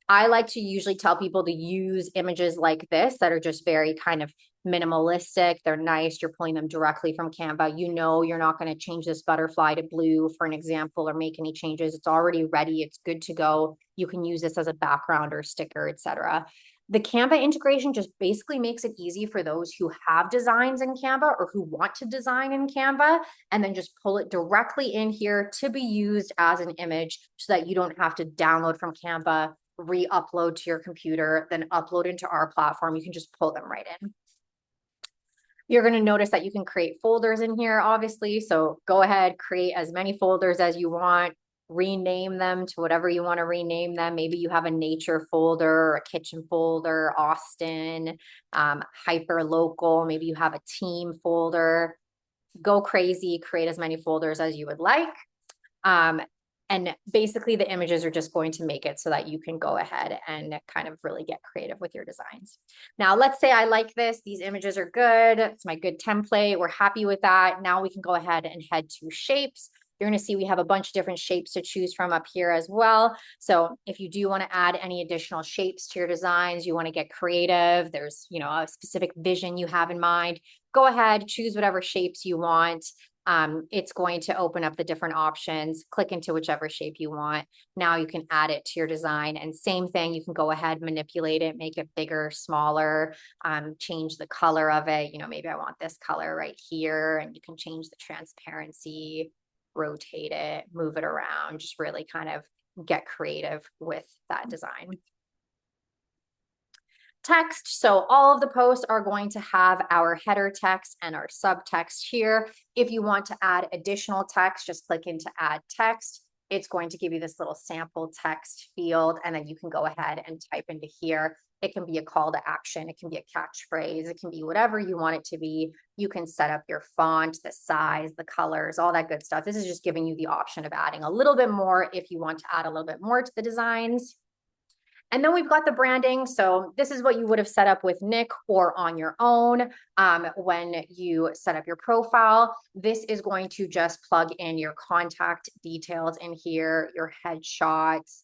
I like to usually tell people to use images like this that are just very kind of minimalistic. They're nice. You're pulling them directly from Canva. You're not going to change this butterfly to blue, for an example, or make any changes. It's already ready. It's good to go. You can use this as a background or sticker, etc. The Canva integration just basically makes it easy for those who have designs in Canva or who want to design in Canva, and then just pull it directly in here to be used as an image so that you don't have to download from Canva, re-upload to your computer, then upload into our platform. You can just pull them right in. You're going to notice that you can create folders in here, obviously. So go ahead, create as many folders as you want, rename them to whatever you want to rename them. Maybe you have a nature folder, a kitchen folder, Austin, hyper local. Maybe you have a team folder. Go crazy, create as many folders as you would like. And basically the images are just going to make it so that you can go ahead and kind of really get creative with your designs. Now, let's say I like this. These images are good. It's my good template. We're happy with that. Now we can go ahead and head to shapes. You're going to see we have a bunch of different shapes to choose from up here as well. So if you do want to add any additional shapes to your designs, you want to get creative, there's, a specific vision you have in mind, go ahead, choose whatever shapes you want. It's going to open up the different options, click into whichever shape you want. Now you can add it to your design, and same thing, you can go ahead, manipulate it, make it bigger, smaller, change the color of it. Maybe I want this color right here, and you can change the transparency, rotate it, move it around, just really kind of get creative with that design. Text. So all of the posts are going to have our header text and our subtext here. If you want to add additional text, just click into add text. It's going to give you this little sample text field, and then you can go ahead and type into here. It can be a call to action. It can be a catchphrase. It can be whatever you want it to be. You can set up your font, the size, the colors, all that good stuff. This is just giving you the option of adding a little bit more if you want to add a little bit more to the designs. And then we've got the branding. So this is what you would have set up with Nick or on your own when you set up your profile. This is going to just plug in your contact details in here, your headshots,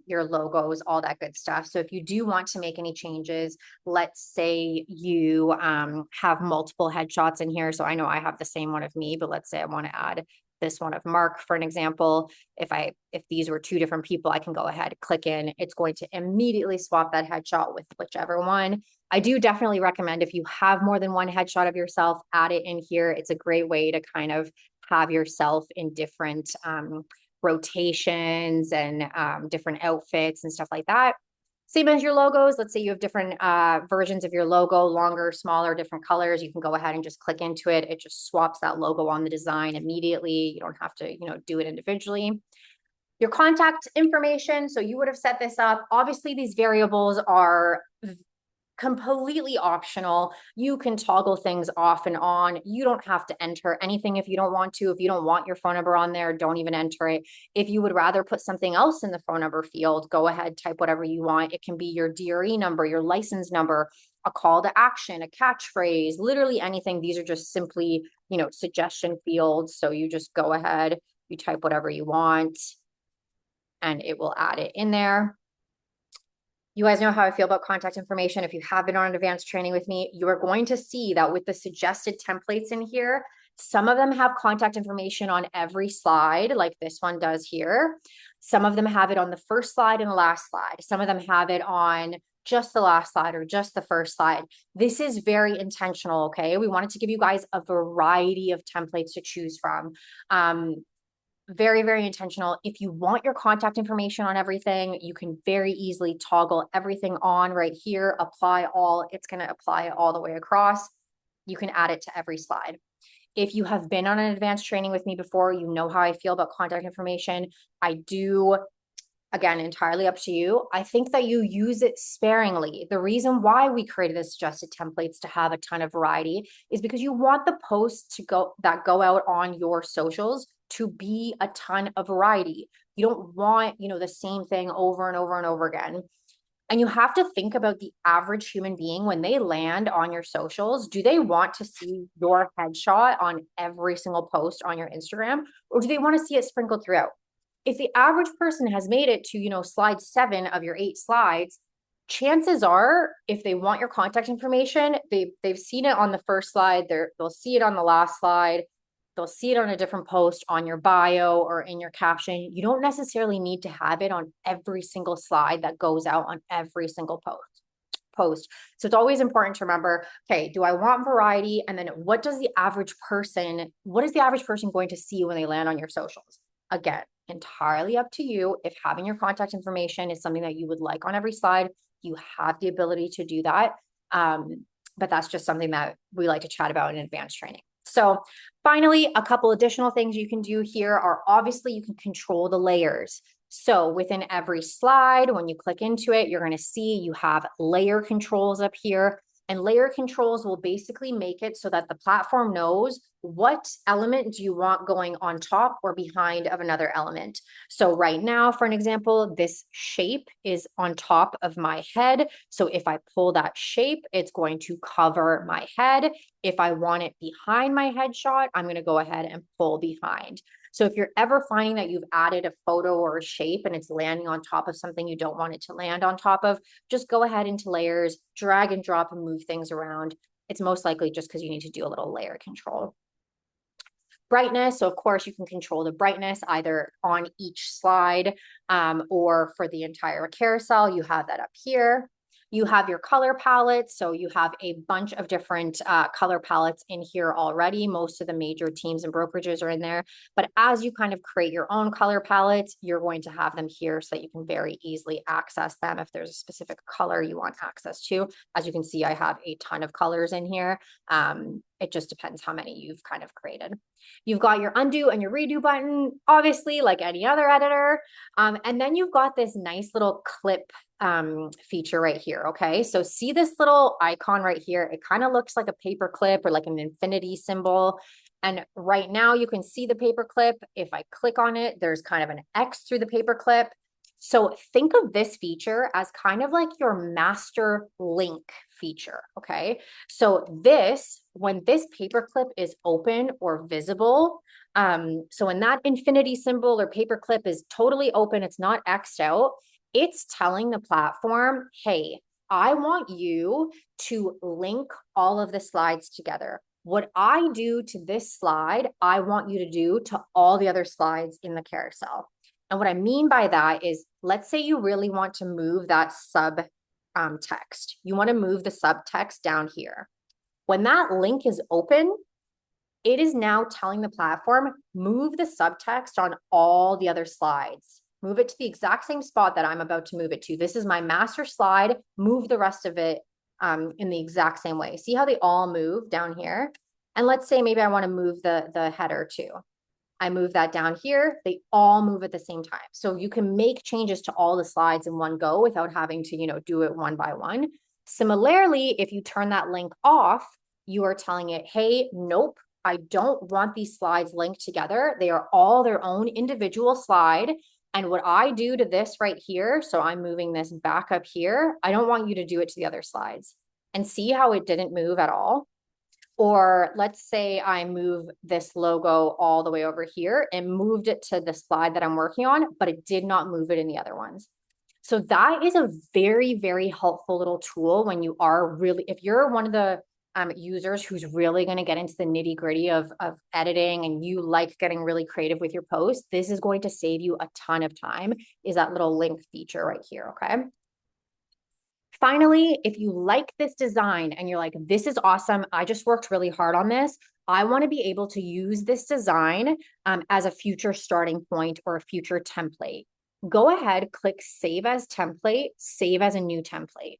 your logos, all that good stuff. So if you do want to make any changes, let's say you have multiple headshots in here. So I know I have the same one of me, but let's say I want to add this one of Mark, for an example. If these were two different people, I can go ahead, click in. It's going to immediately swap that headshot with whichever one. I do definitely recommend, if you have more than one headshot of yourself, add it in here. It's a great way to kind of have yourself in different rotations and different outfits and stuff like that. Same as your logos. Let's say you have different versions of your logo, longer, smaller, different colors. You can go ahead and just click into it. It just swaps that logo on the design immediately. You don't have to, do it individually. Your contact information. So you would have set this up. Obviously, these variables are completely optional. You can toggle things off and on. You don't have to enter anything if you don't want to. If you don't want your phone number on there, don't even enter it. If you would rather put something else in the phone number field, go ahead, type whatever you want. It can be your DRE number, your license number, a call to action, a catchphrase, literally anything. These are just simply, suggestion fields. So you just go ahead, you type whatever you want, and it will add it in there. You guys know how I feel about contact information. If you have been on advanced training with me, you are going to see that with the suggested templates in here, some of them have contact information on every slide, like this one does here. Some of them have it on the first slide and the last slide. Some of them have it on just the last slide or just the first slide. This is very intentional, okay? We wanted to give you guys a variety of templates to choose from. Very, very intentional. If you want your contact information on everything, you can very easily toggle everything on right here, apply all. It's going to apply it all the way across. You can add it to every slide. If you have been on an advanced training with me before, you know how I feel about contact information. I do Again, entirely up to you. I think that you use it sparingly. The reason why we created the suggested templates to have a ton of variety is because you want the posts that go out on your socials to be a ton of variety. You don't want, the same thing over and over and over again. And you have to think about the average human being when they land on your socials. Do they want to see your headshot on every single post on your Instagram, or do they want to see it sprinkled throughout? If the average person has made it to, slide 7 of your 8 slides, chances are, if they want your contact information, they've seen it on the first slide, they'll see it on the last slide, they'll see it on a different post on your bio or in your caption. You don't necessarily need to have it on every single slide that goes out on every single post. So it's always important to remember, okay, do I want variety? And then what is the average person going to see when they land on your socials? Again, entirely up to you. If having your contact information is something that you would like on every slide, you have the ability to do that. But that's just something that we like to chat about in advanced training. So finally, a couple additional things you can do here are obviously you can control the layers. So within every slide, when you click into it, you're going to see you have layer controls up here. And layer controls will basically make it so that the platform knows what element do you want going on top or behind of another element. So right now, for an example, this shape is on top of my head. So if I pull that shape, it's going to cover my head. If I want it behind my headshot, I'm going to go ahead and pull behind. So if you're ever finding that you've added a photo or a shape and it's landing on top of something you don't want it to land on top of, just go ahead into layers, drag and drop and move things around. It's most likely just because you need to do a little layer control. Brightness, so of course you can control the brightness either on each slide or for the entire carousel. You have that up here. You have your color palette. So you have a bunch of different color palettes in here already. Most of the major teams and brokerages are in there. But as you kind of create your own color palettes, you're going to have them here so that you can very easily access them if there's a specific color you want access to. As you can see, I have a ton of colors in here. It just depends how many you've kind of created. You've got your undo and your redo button, obviously, like any other editor. And then you've got this nice little clip feature right here. Okay, so see this little icon right here? It kind of looks like a paper clip or like an infinity symbol. And right now you can see the paper clip. If I click on it, there's kind of an X through the paper clip. So think of this feature as kind of like your master link feature, okay? So when this paperclip is open or visible, so when that infinity symbol or paperclip is totally open, it's not X'd out, it's telling the platform, hey, I want you to link all of the slides together. What I do to this slide, I want you to do to all the other slides in the carousel. And what I mean by that is, let's say you really want to move that text. You want to move the subtext down here. When that link is open, it is now telling the platform, move the subtext on all the other slides. Move it to the exact same spot that I'm about to move it to. This is my master slide. Move the rest of it in the exact same way. See how they all move down here? And let's say maybe I want to move the header too. I move that down here, they all move at the same time. So you can make changes to all the slides in one go without having to, do it one by one. Similarly, if you turn that link off, you are telling it, hey, nope, I don't want these slides linked together. They are all their own individual slide. And what I do to this right here, so I'm moving this back up here, I don't want you to do it to the other slides. And see how it didn't move at all? Or let's say I move this logo all the way over here and moved it to the slide that I'm working on, but it did not move it in the other ones. So that is a very, very helpful little tool when you are really, if you're one of the users who's really going to get into the nitty gritty of editing and you like getting really creative with your posts, this is going to save you a ton of time, is that little link feature right here, okay? Finally, if you like this design and you're like, this is awesome, I just worked really hard on this, I want to be able to use this design as a future starting point or a future template. Go ahead, click Save as Template, Save as a new template.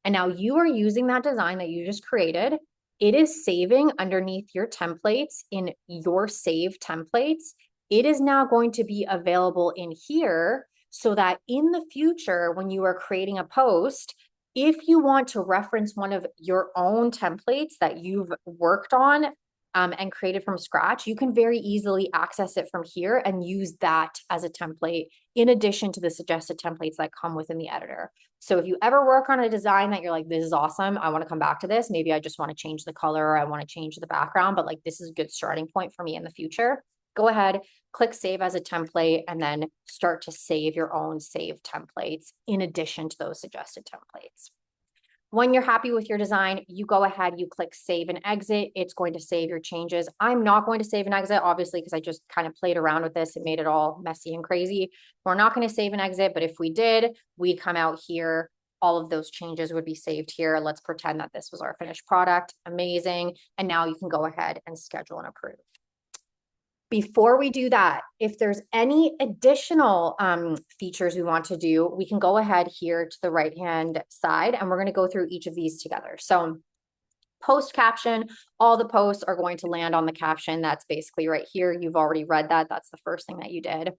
And now you are using that design that you just created. It is saving underneath your templates in your Save Templates. It is now going to be available in here so that in the future, when you are creating a post, if you want to reference one of your own templates that you've worked on and created from scratch, you can very easily access it from here and use that as a template in addition to the suggested templates that come within the editor. So if you ever work on a design that you're like, this is awesome, I want to come back to this, maybe I just want to change the color or I want to change the background, but like this is a good starting point for me in the future, go ahead, click save as a template, and then start to save your own saved templates in addition to those suggested templates. When you're happy with your design, you go ahead, you click save and exit. It's going to save your changes. I'm not going to save and exit, obviously, because I just kind of played around with this and made it all messy and crazy. We're not going to save and exit, but if we did, we'd come out here. All of those changes would be saved here. Let's pretend that this was our finished product. Amazing. And now you can go ahead and schedule and approve. Before we do that, if there's any additional features we want to do, we can go ahead here to the right-hand side, and we're going to go through each of these together. So post caption, all the posts are going to land on the caption. That's basically right here. You've already read that. That's the first thing that you did.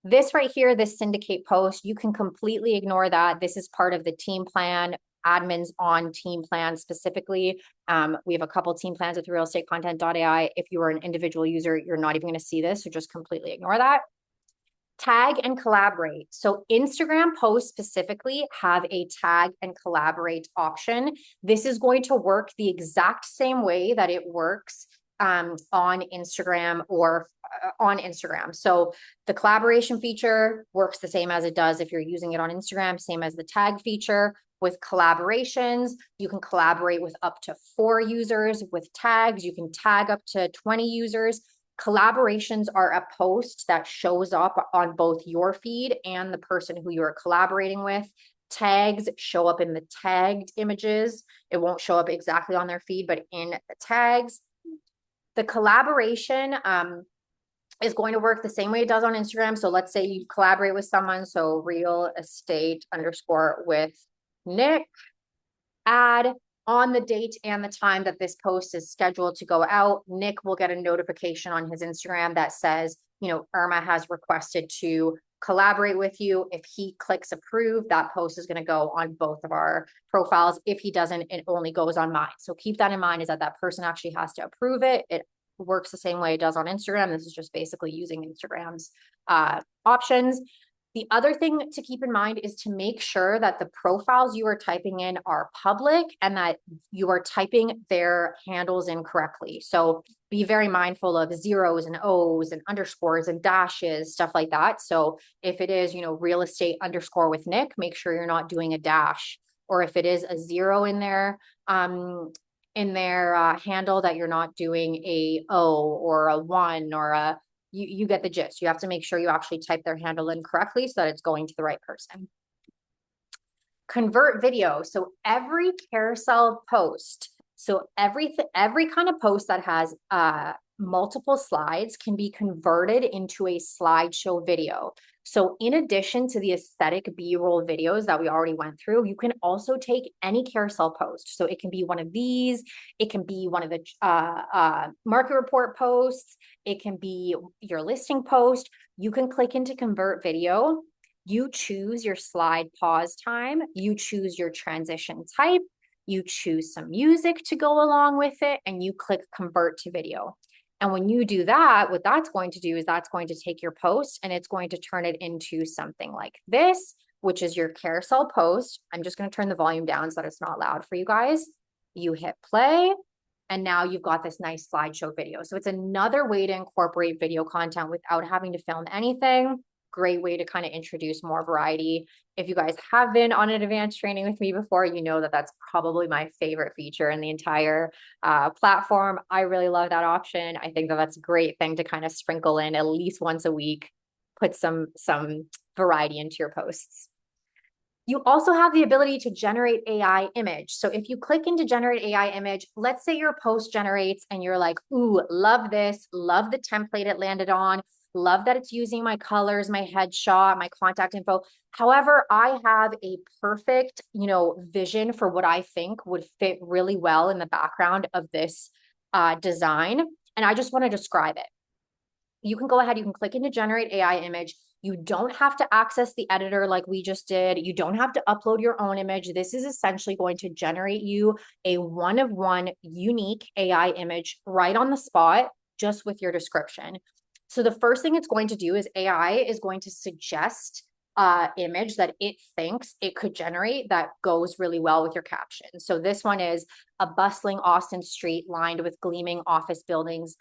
This right here, this syndicate post, you can completely ignore that. This is part of the team plan. Admins on team plans specifically. We have a couple team plans with RealEstateContent.ai. If you are an individual user, you're not even going to see this, so just completely ignore that. Tag and collaborate. So Instagram posts specifically have a tag and collaborate option. This is going to work the exact same way that it works on Instagram or on Instagram. So the collaboration feature works the same as it does if you're using it on Instagram, same as the tag feature. With collaborations, you can collaborate with up to 4 users. With tags, you can tag up to 20 users. Collaborations are a post that shows up on both your feed and the person who you're collaborating with. Tags show up in the tagged images. It won't show up exactly on their feed, but in the tags. The collaboration is going to work the same way it does on Instagram. So let's say you collaborate with someone. So real estate _ with Nick, add on the date and the time that this post is scheduled to go out. Nick will get a notification on his Instagram that says, Irma has requested to collaborate with you. If he clicks approve, that post is going to go on both of our profiles. If he doesn't, it only goes on mine. So keep that in mind, is that person actually has to approve it. It works the same way it does on Instagram. This is just basically using Instagram's options. The other thing to keep in mind is to make sure that the profiles you are typing in are public and that you are typing their handles in correctly. So be very mindful of zeros and O's and underscores and dashes, stuff like that. So if it is, real estate _ with Nick, make sure you're not doing a dash. Or if it is a 0 in their handle, that you're not doing a O or a 1 or a you get the gist. You have to make sure you actually type their handle in correctly so that it's going to the right person. Convert video. So every carousel post, so every kind of post that has multiple slides can be converted into a slideshow video. So in addition to the aesthetic B-roll videos that we already went through, you can also take any carousel post. So it can be one of these, it can be one of the market report posts, it can be your listing post. You can click into convert video, you choose your slide pause time, you choose your transition type, you choose some music to go along with it, and you click convert to video. And when you do that, what that's going to do is that's going to take your post and it's going to turn it into something like this, which is your carousel post. I'm just going to turn the volume down so that it's not loud for you guys. You hit play, and now you've got this nice slideshow video. So it's another way to incorporate video content without having to film anything. Great way to kind of introduce more variety. If you guys have been on an advanced training with me before, you know that that's probably my favorite feature in the entire platform. I really love that option. I think that that's a great thing to kind of sprinkle in at least once a week, put some variety into your posts. You also have the ability to generate AI image. So if you click into generate AI image, let's say your post generates and you're like, ooh, love this, love the template it landed on, love that it's using my colors, my headshot, my contact info. However, I have a perfect, vision for what I think would fit really well in the background of this design. And I just want to describe it. You can go ahead, you can click into generate AI image. You don't have to access the editor like we just did. You don't have to upload your own image. This is essentially going to generate you a one-of-one unique AI image right on the spot, just with your description. So the first thing it's going to do is AI is going to suggest image that it thinks it could generate that goes really well with your caption. So this one is a bustling Austin street lined with gleaming office buildings,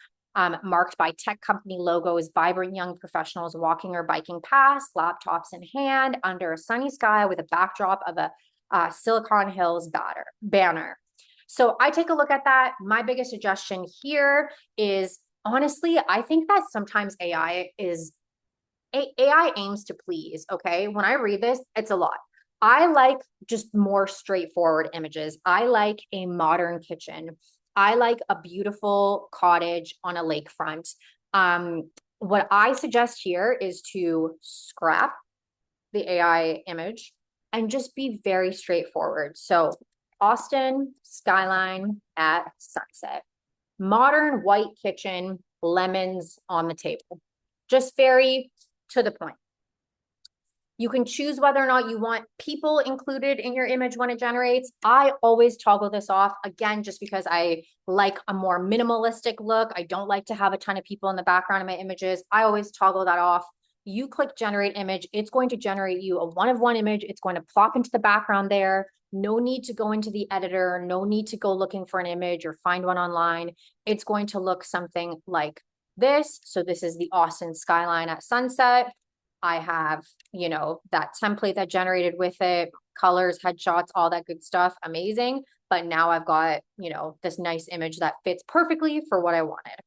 marked by tech company logos, vibrant young professionals walking or biking past, laptops in hand, under a sunny sky with a backdrop of a Silicon Hills banner. So I take a look at that. My biggest suggestion here is, honestly, I think that sometimes AI aims to please, okay? When I read this, it's a lot. I like just more straightforward images. I like a modern kitchen. I like a beautiful cottage on a lakefront. What I suggest here is to scrap the AI image and just be very straightforward. So Austin skyline at sunset, modern white kitchen, lemons on the table. Just very to the point. You can choose whether or not you want people included in your image when it generates. I always toggle this off, again, just because I like a more minimalistic look. I don't like to have a ton of people in the background of my images. I always toggle that off. You click generate image. It's going to generate you a one-of-one image. It's going to plop into the background there. No need to go into the editor. No need to go looking for an image or find one online. It's going to look something like this. So this is the Austin skyline at sunset. I have, you know, that template that generated with it, colors, headshots, all that good stuff. Amazing. But now I've got, you know, this nice image that fits perfectly for what I wanted.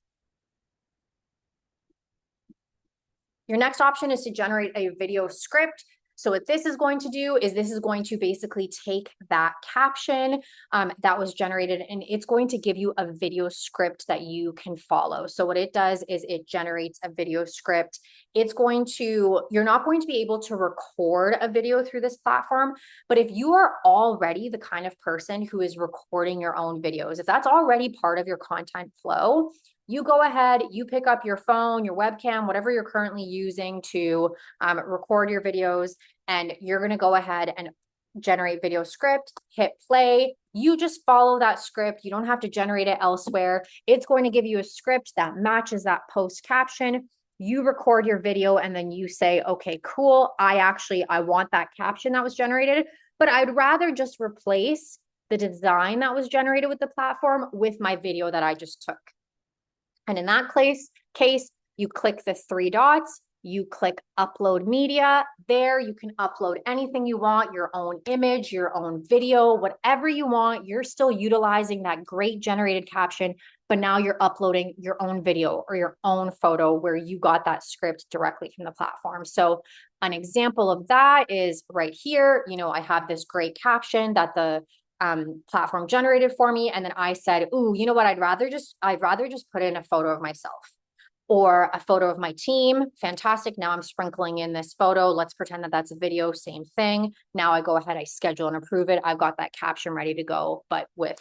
Your next option is to generate a video script. So what this is going to do is this is going to basically take that caption that was generated, and it's going to give you a video script that you can follow. So what it does is it generates a video script. It's going to, you're not going to be able to record a video through this platform, but if you are already the kind of person who is recording your own videos, if that's already part of your content flow, you go ahead, you pick up your phone, your webcam, whatever you're currently using to record your videos, and you're going to go ahead and generate video script, hit play. You just follow that script. You don't have to generate it elsewhere. It's going to give you a script that matches that post caption. You record your video and then you say, okay, cool. I want that caption that was generated, but I'd rather just replace the design that was generated with the platform with my video that I just took. And in that case, you click the three dots, you click upload media. There you can upload anything you want, your own image, your own video, whatever you want. You're still utilizing that great generated caption, but now you're uploading your own video or your own photo where you got that script directly from the platform. So an example of that is right here. You know, I have this great caption that the platform generated for me. And then I said, ooh, you know what? I'd rather just put in a photo of myself or a photo of my team. Fantastic. Now I'm sprinkling in this photo. Let's pretend that that's a video. Same thing. Now I go ahead, I schedule and approve it. I've got that caption ready to go, but with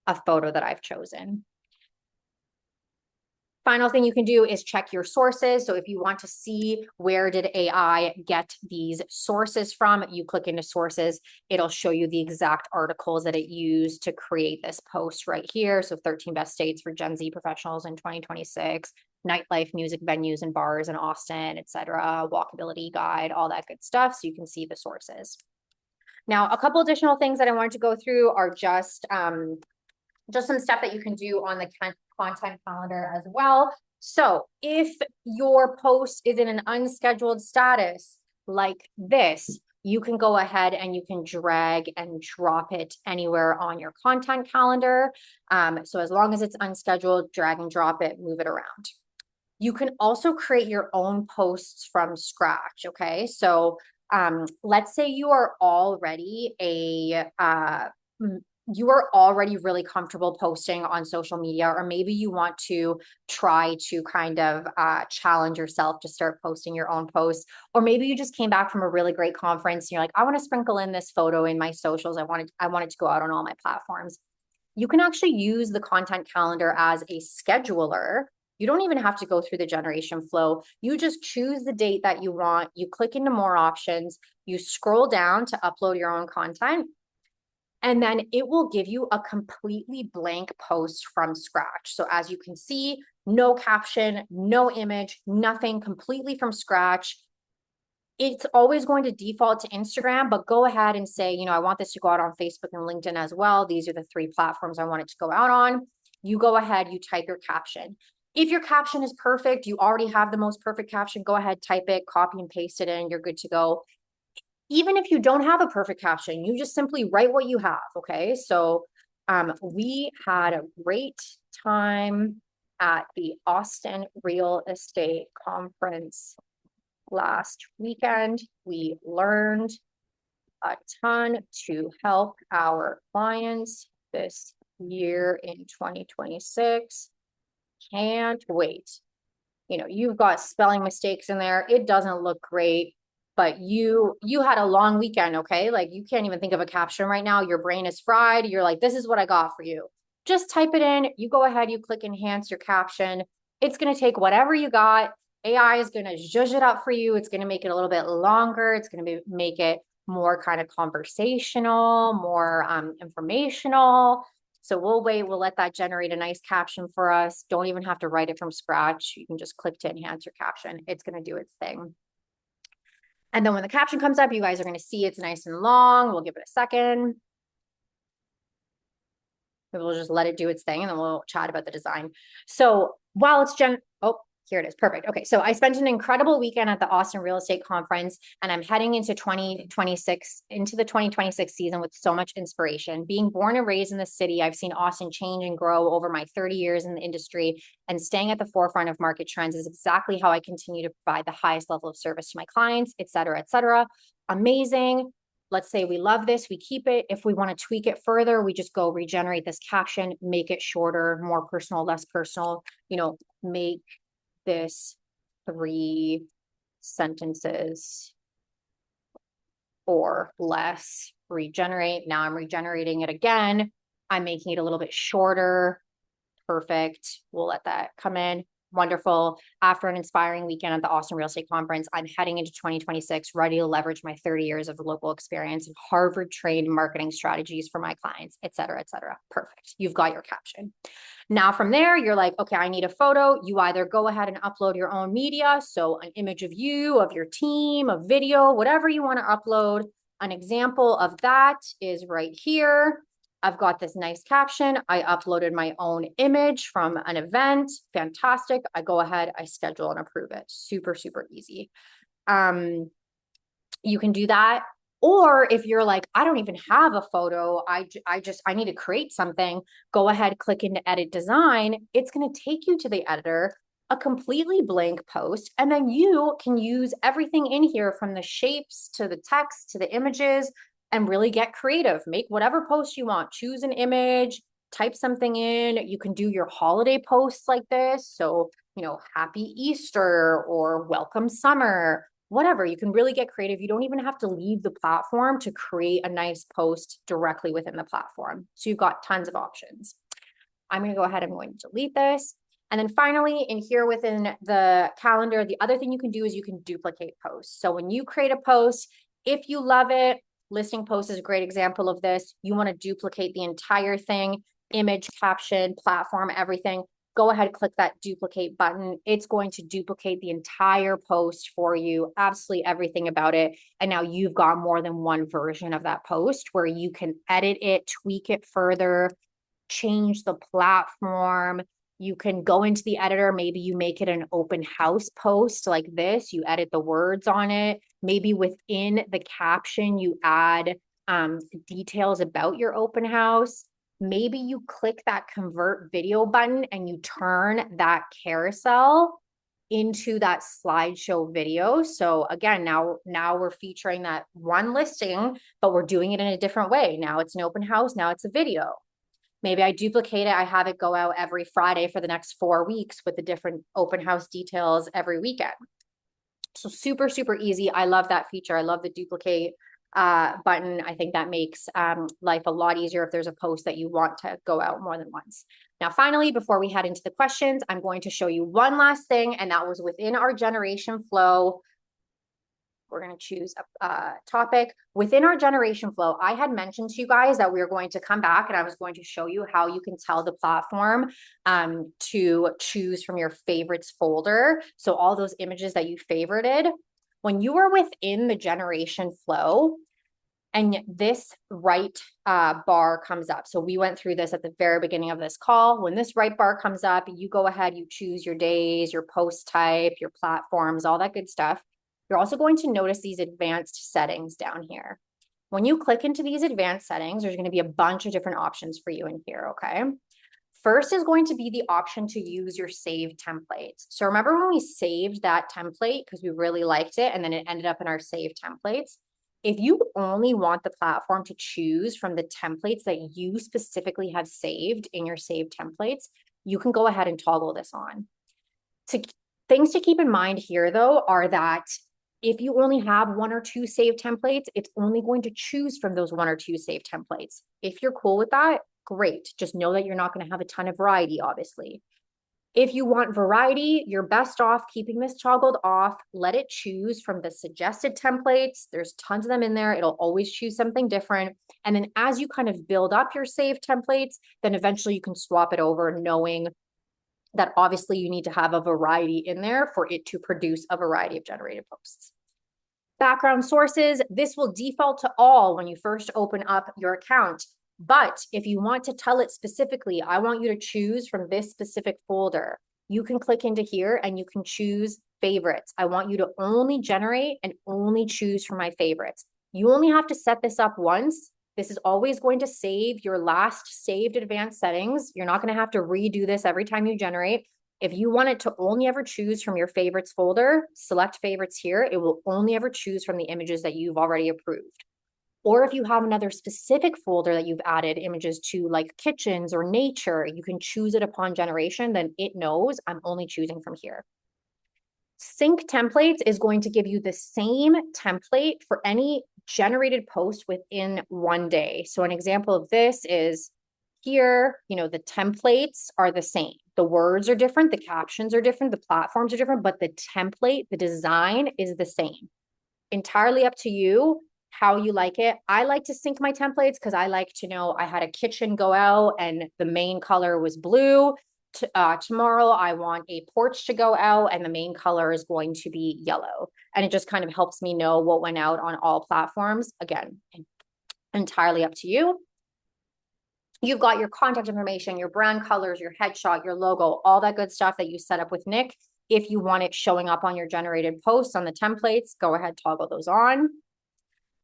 a photo that I've chosen. Final thing you can do is check your sources. So if you want to see where did AI get these sources from, you click into sources. It'll show you the exact articles that it used to create this post right here. So 13 best states for Gen Z professionals in 2026, nightlife, music venues and bars in Austin, etc., walkability guide, all that good stuff. So you can see the sources. Now, a couple additional things that I wanted to go through are just some stuff that you can do on the content calendar as well. So if your post is in an unscheduled status like this, you can go ahead and you can drag and drop it anywhere on your content calendar. So as long as it's unscheduled, drag and drop it, move it around. You can also create your own posts from scratch, okay? So let's say you are already really comfortable posting on social media, or maybe you want to try to kind of challenge yourself to start posting your own posts, or maybe you just came back from a really great conference and you're like, I want to sprinkle in this photo in my socials. I want it to go out on all my platforms. You can actually use the content calendar as a scheduler You don't even have to go through the generation flow. You just choose the date that you want. You click into more options. You scroll down to upload your own content. And then it will give you a completely blank post from scratch. So as you can see, no caption, no image, nothing, completely from scratch. It's always going to default to Instagram, but go ahead and say, I want this to go out on Facebook and LinkedIn as well. These are the 3 platforms I want it to go out on. You go ahead, you type your caption. If your caption is perfect, you already have the most perfect caption, go ahead, type it, copy and paste it in, you're good to go. Even if you don't have a perfect caption, you just simply write what you have, okay? So we had a great time at the Austin Real Estate Conference last weekend. We learned a ton to help our clients this year in 2026. Can't wait. You've got spelling mistakes in there. It doesn't look great, but you had a long weekend, okay? Like you can't even think of a caption right now. Your brain is fried. You're like, this is what I got for you. Just type it in. You go ahead, you click enhance your caption. It's going to take whatever you got. AI is going to zhuzh it up for you. It's going to make it a little bit longer. It's going to make it more kind of conversational, more informational. So we'll wait. We'll let that generate a nice caption for us. Don't even have to write it from scratch. You can just click to enhance your caption. It's going to do its thing. And then when the caption comes up, you guys are going to see it's nice and long. We'll give it a second. We'll just let it do its thing and then we'll chat about the design. So while it's here it is. Perfect. Okay. So I spent an incredible weekend at the Austin Real Estate Conference and I'm heading into the 2026 season with so much inspiration. Being born and raised in the city, I've seen Austin change and grow over my 30 years in the industry, and staying at the forefront of market trends is exactly how I continue to provide the highest level of service to my clients, et cetera, et cetera. Amazing. Let's say we love this, we keep it. If we want to tweak it further, we just go regenerate this caption, make it shorter, more personal, less personal, make this 3 sentences or less, regenerate. Now I'm regenerating it again. I'm making it a little bit shorter. Perfect. We'll let that come in. Wonderful. After an inspiring weekend at the Austin Real Estate Conference, I'm heading into 2026, ready to leverage my 30 years of local experience and Harvard-trained marketing strategies for my clients, et cetera, et cetera. Perfect. You've got your caption. Now from there, you're like, okay, I need a photo. You either go ahead and upload your own media. So an image of you, of your team, a video, whatever you want to upload. An example of that is right here. I've got this nice caption. I uploaded my own image from an event. Fantastic. I go ahead, I schedule and approve it. Super, super easy. You can do that. Or if you're like, I don't even have a photo, I need to create something, go ahead, click into edit design. It's going to take you to the editor, a completely blank post, and then you can use everything in here from the shapes to the text to the images and really get creative. Make whatever post you want. Choose an image, type something in. You can do your holiday posts like this. So, happy Easter or welcome summer, whatever. You can really get creative. You don't even have to leave the platform to create a nice post directly within the platform. So you've got tons of options. I'm going to go ahead. I'm going to delete this. And then finally, in here within the calendar, the other thing you can do is you can duplicate posts. So when you create a post, if you love it, listing post is a great example of this. You want to duplicate the entire thing, image, caption, platform, everything. Go ahead, click that duplicate button. It's going to duplicate the entire post for you, absolutely everything about it. And now you've got more than one version of that post where you can edit it, tweak it further, change the platform. You can go into the editor. Maybe you make it an open house post like this. You edit the words on it. Maybe within the caption, you add details about your open house. Maybe you click that convert video button and you turn that carousel into that slideshow video. So again, now we're featuring that one listing, but we're doing it in a different way. Now it's an open house. Now it's a video. Maybe I duplicate it. I have it go out every Friday for the next 4 weeks with the different open house details every weekend. So super, super easy. I love that feature. I love the duplicate. button. I think that makes life a lot easier if there's a post that you want to go out more than once. Now, finally, before we head into the questions, I'm going to show you one last thing, and that was within our generation flow. We're going to choose a topic. Within our generation flow, I had mentioned to you guys that we were going to come back and I was going to show you how you can tell the platform to choose from your favorites folder. So all those images that you favorited, when you are within the generation flow, and this right bar comes up. So we went through this at the very beginning of this call. When this right bar comes up, you go ahead, you choose your days, your post type, your platforms, all that good stuff. You're also going to notice these advanced settings down here. When you click into these advanced settings, there's going to be a bunch of different options for you in here, okay? First is going to be the option to use your saved templates. So remember when we saved that template because we really liked it and then it ended up in our saved templates? If you only want the platform to choose from the templates that you specifically have saved in your saved templates, you can go ahead and toggle this on. Things to keep in mind here, though, are that if you only have 1 or 2 saved templates, it's only going to choose from those 1 or 2 saved templates. If you're cool with that, great. Just know that you're not going to have a ton of variety, obviously. If you want variety, you're best off keeping this toggled off. Let it choose from the suggested templates. There's tons of them in there. It'll always choose something different. And then as you kind of build up your saved templates, then eventually you can swap it over, knowing that obviously you need to have a variety in there for it to produce a variety of generated posts. Background sources, this will default to all when you first open up your account. But if you want to tell it specifically, I want you to choose from this specific folder, you can click into here and you can choose favorites. I want you to only generate and only choose from my favorites. You only have to set this up once. This is always going to save your last saved advanced settings. You're not going to have to redo this every time you generate. If you want it to only ever choose from your favorites folder, select favorites here. It will only ever choose from the images that you've already approved. Or if you have another specific folder that you've added images to, like kitchens or nature, you can choose it upon generation. Then it knows I'm only choosing from here. Sync templates is going to give you the same template for any generated post within 1 day. So an example of this is here, the templates are the same. The words are different, the captions are different, the platforms are different, but the template, the design is the same. Entirely up to you how you like it. I like to sync my templates because I like to know I had a kitchen go out and the main color was blue. Tomorrow I want a porch to go out and the main color is going to be yellow. And it just kind of helps me know what went out on all platforms. Again, entirely up to you. You've got your contact information, your brand colors, your headshot, your logo, all that good stuff that you set up with Nick. If you want it showing up on your generated posts on the templates, go ahead, toggle those on.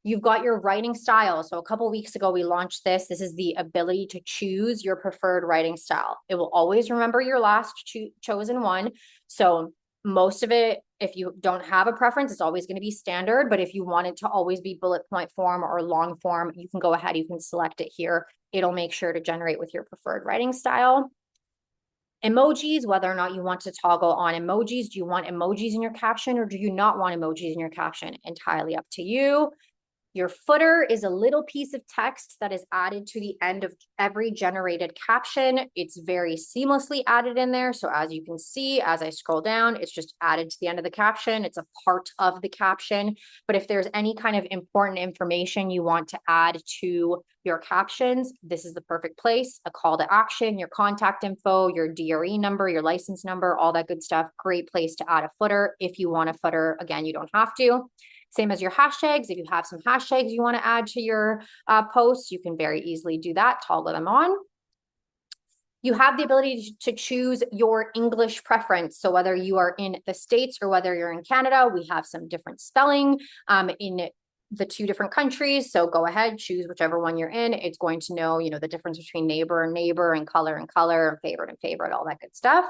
You've got your writing style. So a couple of weeks ago, we launched this. This is the ability to choose your preferred writing style. It will always remember your last chosen one. So most of it, if you don't have a preference, it's always going to be standard. But if you want it to always be bullet point form or long form, you can go ahead, you can select it here. It'll make sure to generate with your preferred writing style. Emojis, whether or not you want to toggle on emojis. Do you want emojis in your caption or do you not want emojis in your caption? Entirely up to you. Your footer is a little piece of text that is added to the end of every generated caption. It's very seamlessly added in there. So as you can see, as I scroll down, it's just added to the end of the caption. It's a part of the caption. But if there's any kind of important information you want to add to your captions, this is the perfect place. A call to action, your contact info, your DRE number, your license number, all that good stuff. Great place to add a footer. If you want a footer, again, you don't have to. Same as your hashtags. If you have some hashtags you want to add to your posts, you can very easily do that, toggle them on. You have the ability to choose your English preference. So whether you are in the States or whether you're in Canada, we have some different spelling in the 2 different countries. So go ahead, choose whichever one you're in. It's going to know, the difference between neighbor and neighbor and color, and favorite, all that good stuff.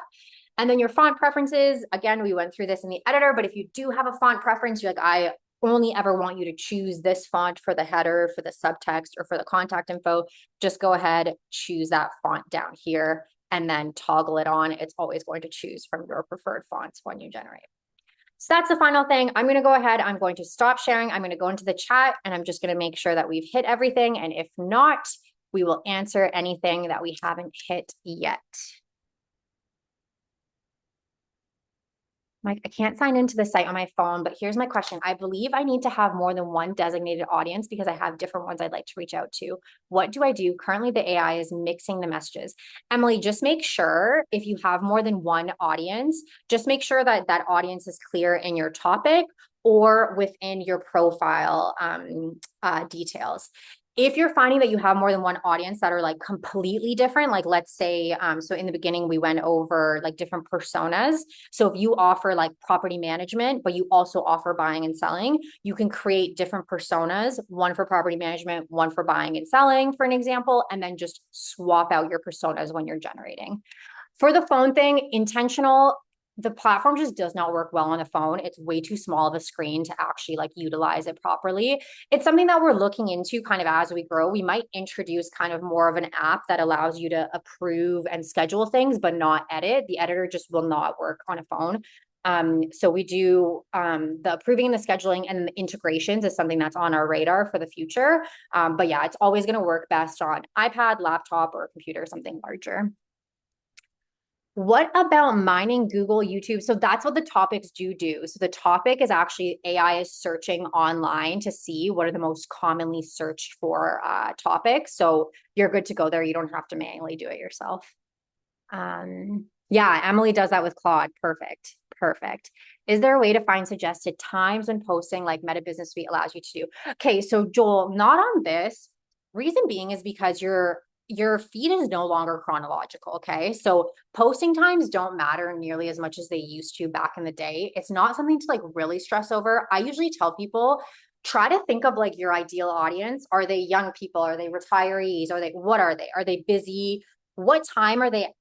And then your font preferences, again, we went through this in the editor, but if you do have a font preference, you're like, I only ever want you to choose this font for the header, for the subtext, or for the contact info, just go ahead, choose that font down here, and then toggle it on. It's always going to choose from your preferred fonts when you generate. So that's the final thing. I'm going to go ahead. I'm going to stop sharing. I'm going to go into the chat and I'm just going to make sure that we've hit everything. And if not, we will answer anything that we haven't hit yet. Mike, I can't sign into the site on my phone, but here's my question. I believe I need to have more than one designated audience because I have different ones I'd like to reach out to. What do I do? Currently, the AI is mixing the messages. Emily, just make sure if you have more than one audience, just make sure that that audience is clear in your topic or within your profile details. If you're finding that you have more than one audience that are like completely different, like let's say, so in the beginning, we went over like different personas. So if you offer like property management, but you also offer buying and selling, you can create different personas, one for property management, one for buying and selling, for an example, and then just swap out your personas when you're generating. For the phone thing, intentional, the platform just does not work well on the phone. It's way too small of a screen to actually like utilize it properly. It's something that we're looking into kind of as we grow. We might introduce kind of more of an app that allows you to approve and schedule things, but not edit. The editor just will not work on a phone. So we do the approving and the scheduling and the integrations is something that's on our radar for the future. But yeah, it's always going to work best on iPad, laptop, or computer, something larger. What about mining Google, YouTube? So that's what the topics do. So the topic is actually AI is searching online to see what are the most commonly searched for topics. So you're good to go there. You don't have to manually do it yourself. Yeah, Emily does that with Claude. Perfect. Perfect. Is there a way to find suggested times when posting like Meta Business Suite allows you to do? Okay, so Joel, not on this. Reason being is because your feed is no longer chronological. Okay. So posting times don't matter nearly as much as they used to back in the day. It's not something to like really stress over. I usually tell people, try to think of like your ideal audience. Are they young people? Are they retirees? What are they? Are they busy? What time are they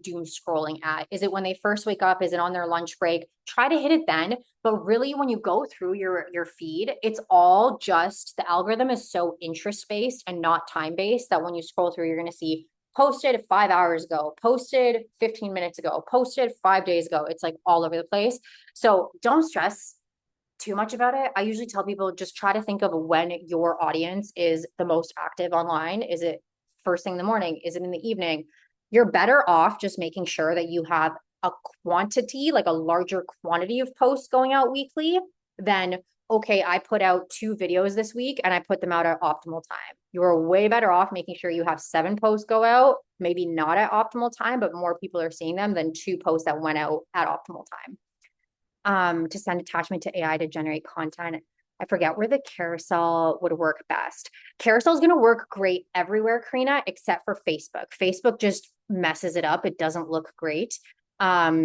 doom scrolling at? Is it when they first wake up? Is it on their lunch break? Try to hit it then. But really, when you go through your feed, it's all just the algorithm is so interest based and not time based that when you scroll through, you're going to see posted 5 hours ago, posted 15 minutes ago, posted 5 days ago. It's like all over the place. So don't stress too much about it. I usually tell people just try to think of when your audience is the most active online. Is it first thing in the morning? Is it in the evening? You're better off just making sure that you have a quantity, like a larger quantity of posts going out weekly than, okay, I put out 2 videos this week and I put them out at optimal time. You are way better off making sure you have 7 posts go out, maybe not at optimal time, but more people are seeing them than 2 posts that went out at optimal time. To send attachment to AI to generate content. I forget where the carousel would work best. Carousel is going to work great everywhere, Karina, except for Facebook. Facebook just messes it up. It doesn't look great. But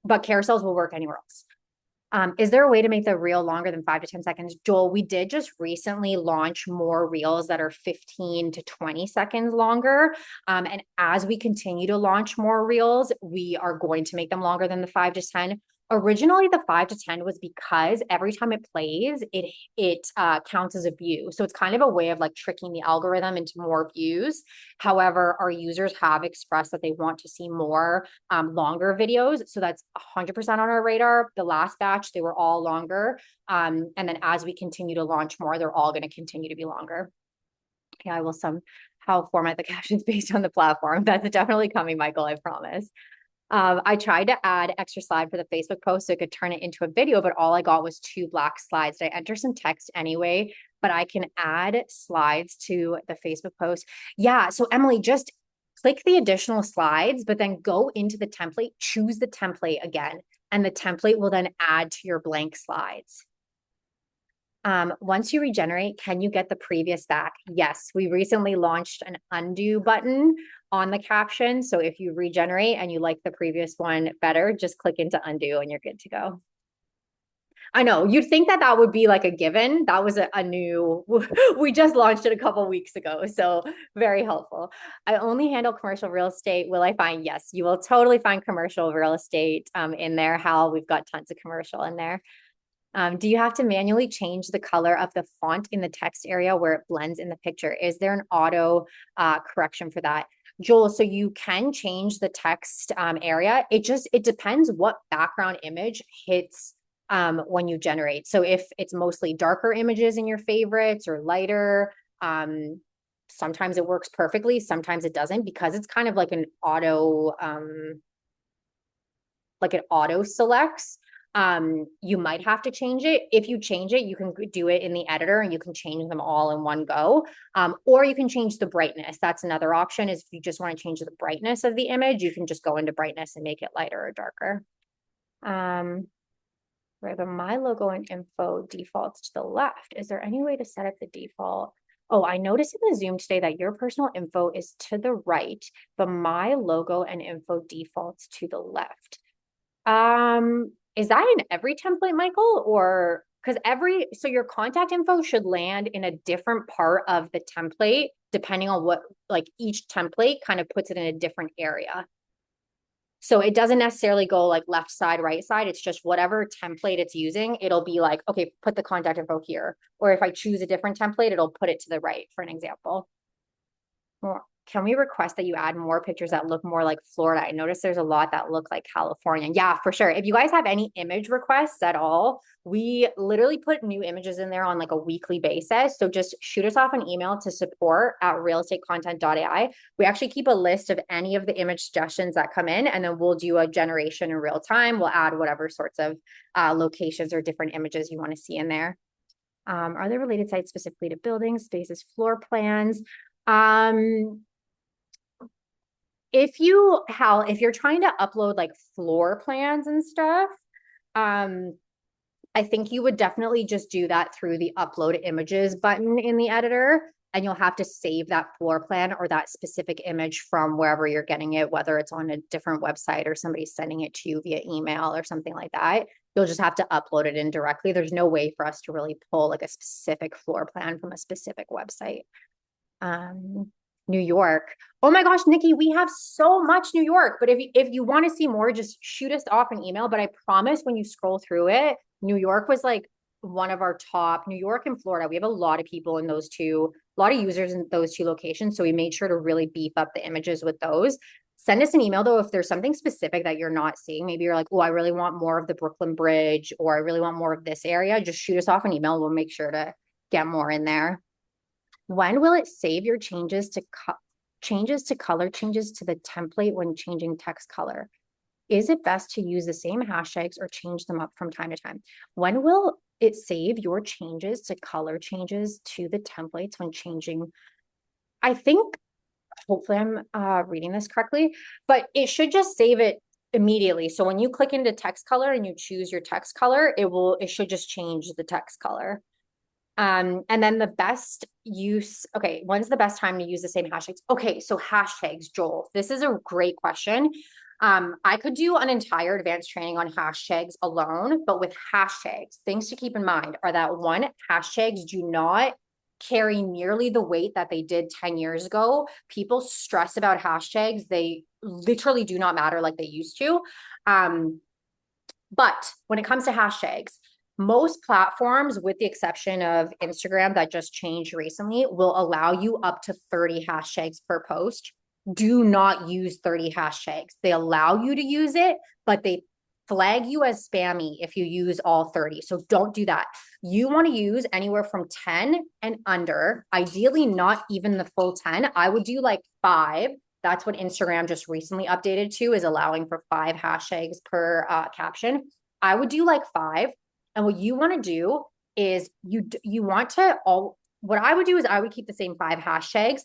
carousels will work anywhere else. Is there a way to make the reel longer than 5 to 10 seconds? Joel, we did just recently launch more reels that are 15 to 20 seconds longer. And as we continue to launch more reels, we are going to make them longer than the 5 to 10. Originally, the 5 to 10 was because every time it plays, it counts as a view. So it's kind of a way of like tricking the algorithm into more views. However, our users have expressed that they want to see more longer videos. So that's 100% on our radar. The last batch, they were all longer. And then as we continue to launch more, they're all going to continue to be longer. Okay, I will somehow format the captions based on the platform. That's definitely coming, Michael, I promise. I tried to add extra slide for the Facebook post so I could turn it into a video, but all I got was 2 black slides. Did I enter some text anyway? But I can add slides to the Facebook post. Yeah, so Emily, just click the additional slides, but then go into the template, choose the template again, and the template will then add to your blank slides. Once you regenerate, can you get the previous back? Yes, we recently launched an undo button on the caption. So if you regenerate and you like the previous one better, just click into undo and you're good to go. I know you'd think that that would be like a given. That was a new, we just launched it a couple weeks ago. So very helpful. I only handle commercial real estate. Will I find? Yes, you will totally find commercial real estate in there. Hal, we've got tons of commercial in there. Do you have to manually change the color of the font in the text area where it blends in the picture? Is there an auto correction for that? Joel, so you can change the text area. It depends what background image hits when you generate. So if it's mostly darker images in your favorites or lighter, sometimes it works perfectly, sometimes it doesn't, because it's kind of like an auto selects. You might have to change it. If you change it, you can do it in the editor and you can change them all in one go. Or you can change the brightness. That's another option, is if you just want to change the brightness of the image, you can just go into brightness and make it lighter or darker. Where the My Logo and Info defaults to the left. Is there any way to set up the default? Oh, I noticed in the Zoom today that your personal info is to the right, but My Logo and Info defaults to the left. Is that in every template, Michael? Or because so your contact info should land in a different part of the template, depending on what, like each template kind of puts it in a different area. So it doesn't necessarily go like left side, right side. It's just whatever template it's using, it'll be like, okay, put the contact info here. Or if I choose a different template, it'll put it to the right, for an example. Can we request that you add more pictures that look more like Florida? I noticed there's a lot that look like California. Yeah, for sure. If you guys have any image requests at all, we literally put new images in there on like a weekly basis. So just shoot us off an email to support@RealEstateContent.ai. We actually keep a list of any of the image suggestions that come in, and then we'll do a generation in real time. We'll add whatever sorts of locations or different images you want to see in there. Are there related sites specifically to buildings, spaces, floor plans? If you're trying to upload like floor plans and stuff, I think you would definitely just do that through the upload images button in the editor, and you'll have to save that floor plan or that specific image from wherever you're getting it, whether it's on a different website or somebody's sending it to you via email or something like that. You'll just have to upload it in directly. There's no way for us to really pull like a specific floor plan from a specific website. New York. Oh my gosh, Nikki, we have so much New York. But if you want to see more, just shoot us off an email. But I promise when you scroll through it, New York was like one of our top. New York and Florida, we have a lot of people in those two, a lot of users in those two locations. So we made sure to really beef up the images with those. Send us an email though if there's something specific that you're not seeing. Maybe you're like, oh, I really want more of the Brooklyn Bridge, or I really want more of this area. Just shoot us off an email. We'll make sure to get more in there. When will it save your changes to color changes to the template when changing text color? Is it best to use the same hashtags or change them up from time to time? When will it save your changes to color changes to the templates when changing? I think, hopefully I'm reading this correctly, but it should just save it immediately. So when you click into text color and you choose your text color, it should just change the text color. And then the best use, okay, when's the best time to use the same hashtags? Okay, so hashtags, Joel, this is a great question. I could do an entire advanced training on hashtags alone, but with hashtags, things to keep in mind are that one, hashtags do not carry nearly the weight that they did 10 years ago. People stress about hashtags. They literally do not matter like they used to. But when it comes to hashtags, most platforms, with the exception of Instagram that just changed recently, will allow you up to 30 hashtags per post. Do not use 30 hashtags. They allow you to use it, but they flag you as spammy if you use all 30. So don't do that. You want to use anywhere from 10 and under, ideally not even the full 10. I would do like 5. That's what Instagram just recently updated to, is allowing for 5 hashtags per caption. I would do like 5. And what you want to do is what I would do is I would keep the same 5 hashtags,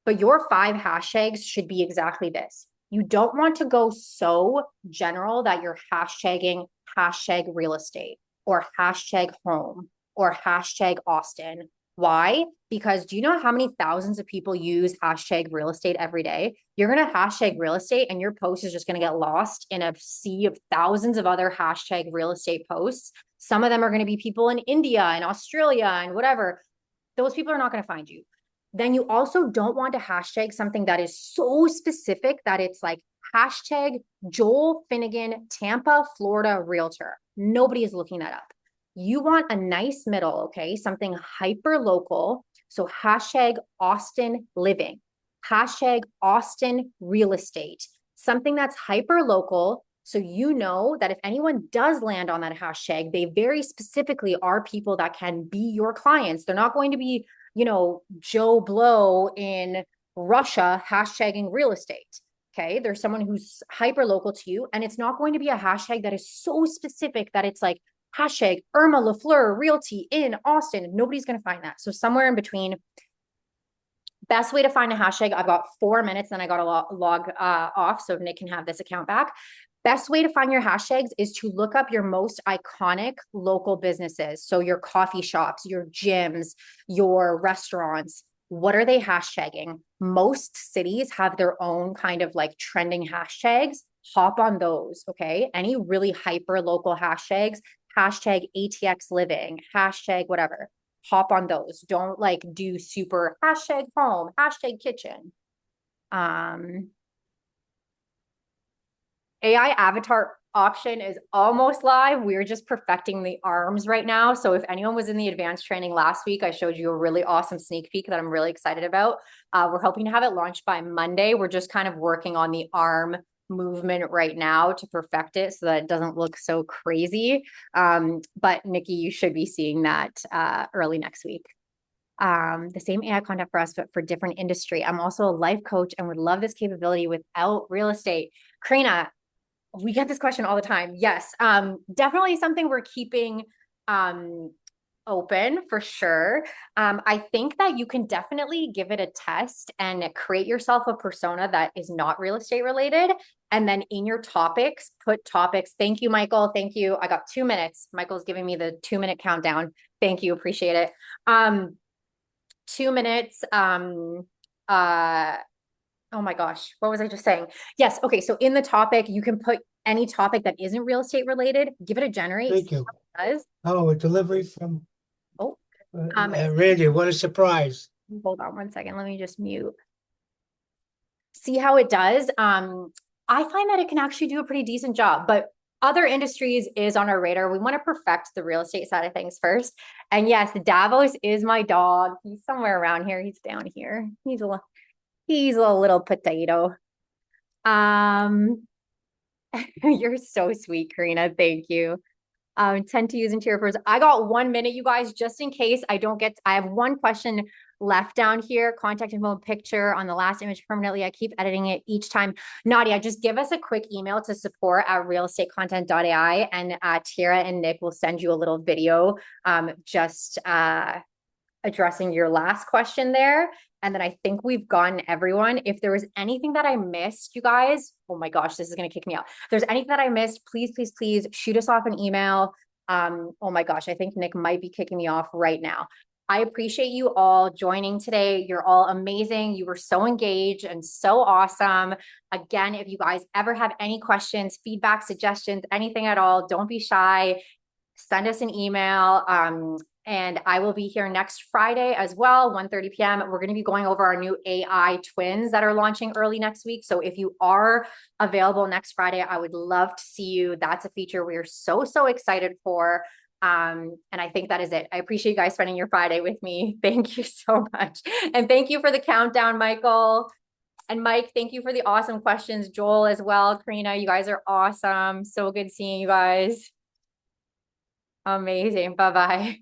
but your 5 hashtags should be exactly this. You don't want to go so general that you're hashtagging hashtag real estate or hashtag home or hashtag Austin. Why? Because do you know how many thousands of people use hashtag real estate every day? You're going to hashtag real estate and your post is just going to get lost in a sea of thousands of other hashtag real estate posts. Some of them are going to be people in India and Australia and whatever. Those people are not going to find you. Then you also don't want to hashtag something that is so specific that it's like hashtag Joel Finnegan, Tampa, Florida realtor. Nobody is looking that up. You want a nice middle, okay? Something hyper local. So hashtag Austin living, hashtag Austin real estate, something that's hyper local. So you know that if anyone does land on that hashtag, they very specifically are people that can be your clients. They're not going to be, you know, Joe Blow in Russia hashtagging real estate. Okay. There's someone who's hyper local to you, and it's not going to be a hashtag that is so specific that it's like hashtag Irma LaFleur Realty in Austin. Nobody's going to find that. So somewhere in between. Best way to find a hashtag, I've got 4 minutes, then I got to log off so Nick can have this account back. Best way to find your hashtags is to look up your most iconic local businesses. So your coffee shops, your gyms, your restaurants. What are they hashtagging? Most cities have their own kind of like trending hashtags. Hop on those, okay? Any really hyper local hashtags, hashtag ATX living, hashtag whatever. Hop on those. Don't like do super hashtag home, hashtag kitchen. AI avatar option is almost live. We're just perfecting the arms right now. So if anyone was in the advanced training last week, I showed you a really awesome sneak peek that I'm really excited about. We're hoping to have it launched by Monday. We're just kind of working on the arm movement right now to perfect it so that it doesn't look so crazy. But Nikki, you should be seeing that early next week. The same AI content for us, but for different industry. I'm also a life coach and would love this capability without real estate. Karina, we get this question all the time. Yes, definitely something we're keeping open for sure. I think that you can definitely give it a test and create yourself a persona that is not real estate related. And then in your topics, put topics. Thank you, Michael. Thank you. I got 2 minutes. Michael's giving me the 2-minute countdown. Thank you. Appreciate it. 2 minutes. Oh my gosh, what was I just saying? Yes. Okay. So in the topic, you can put any topic that isn't real estate related, give it a generate. Thank you. Does. Oh, a delivery from Oh, Randy. What a surprise. hold on 1 second. Let me just mute. See how it does. I find that it can actually do a pretty decent job, but other industries is on our radar. We want to perfect the real estate side of things first. And yes, Davos is my dog. He's somewhere around here. He's down here. He's a little potato. You're so sweet, Karina. Thank you. Tend to use interior pros. I got 1 minute, you guys, just in case I don't get, I have one question left down here. Contact info picture on the last image permanently. I keep editing it each time. Nadia, just give us a quick email to support@RealEstateContent.ai, and Tara and Nick will send you a little video just addressing your last question there. And then I think we've gotten everyone. If there was anything that I missed, you guys, oh my gosh, this is going to kick me out. If there's anything that I missed, please, please, please shoot us off an email. Oh my gosh, I think Nick might be kicking me off right now. I appreciate you all joining today. You're all amazing. You were so engaged and so awesome. Again, if you guys ever have any questions, feedback, suggestions, anything at all, don't be shy. Send us an email. And I will be here next Friday as well, 1:30 p.m. We're going to be going over our new AI twins that are launching early next week. So if you are available next Friday, I would love to see you. That's a feature we are so, so excited for. And I think that is it. I appreciate you guys spending your Friday with me. Thank you so much. And thank you for the countdown, Michael. And Mike, thank you for the awesome questions. Joel as well. Karina, you guys are awesome. So good seeing you guys. Amazing. Bye-bye.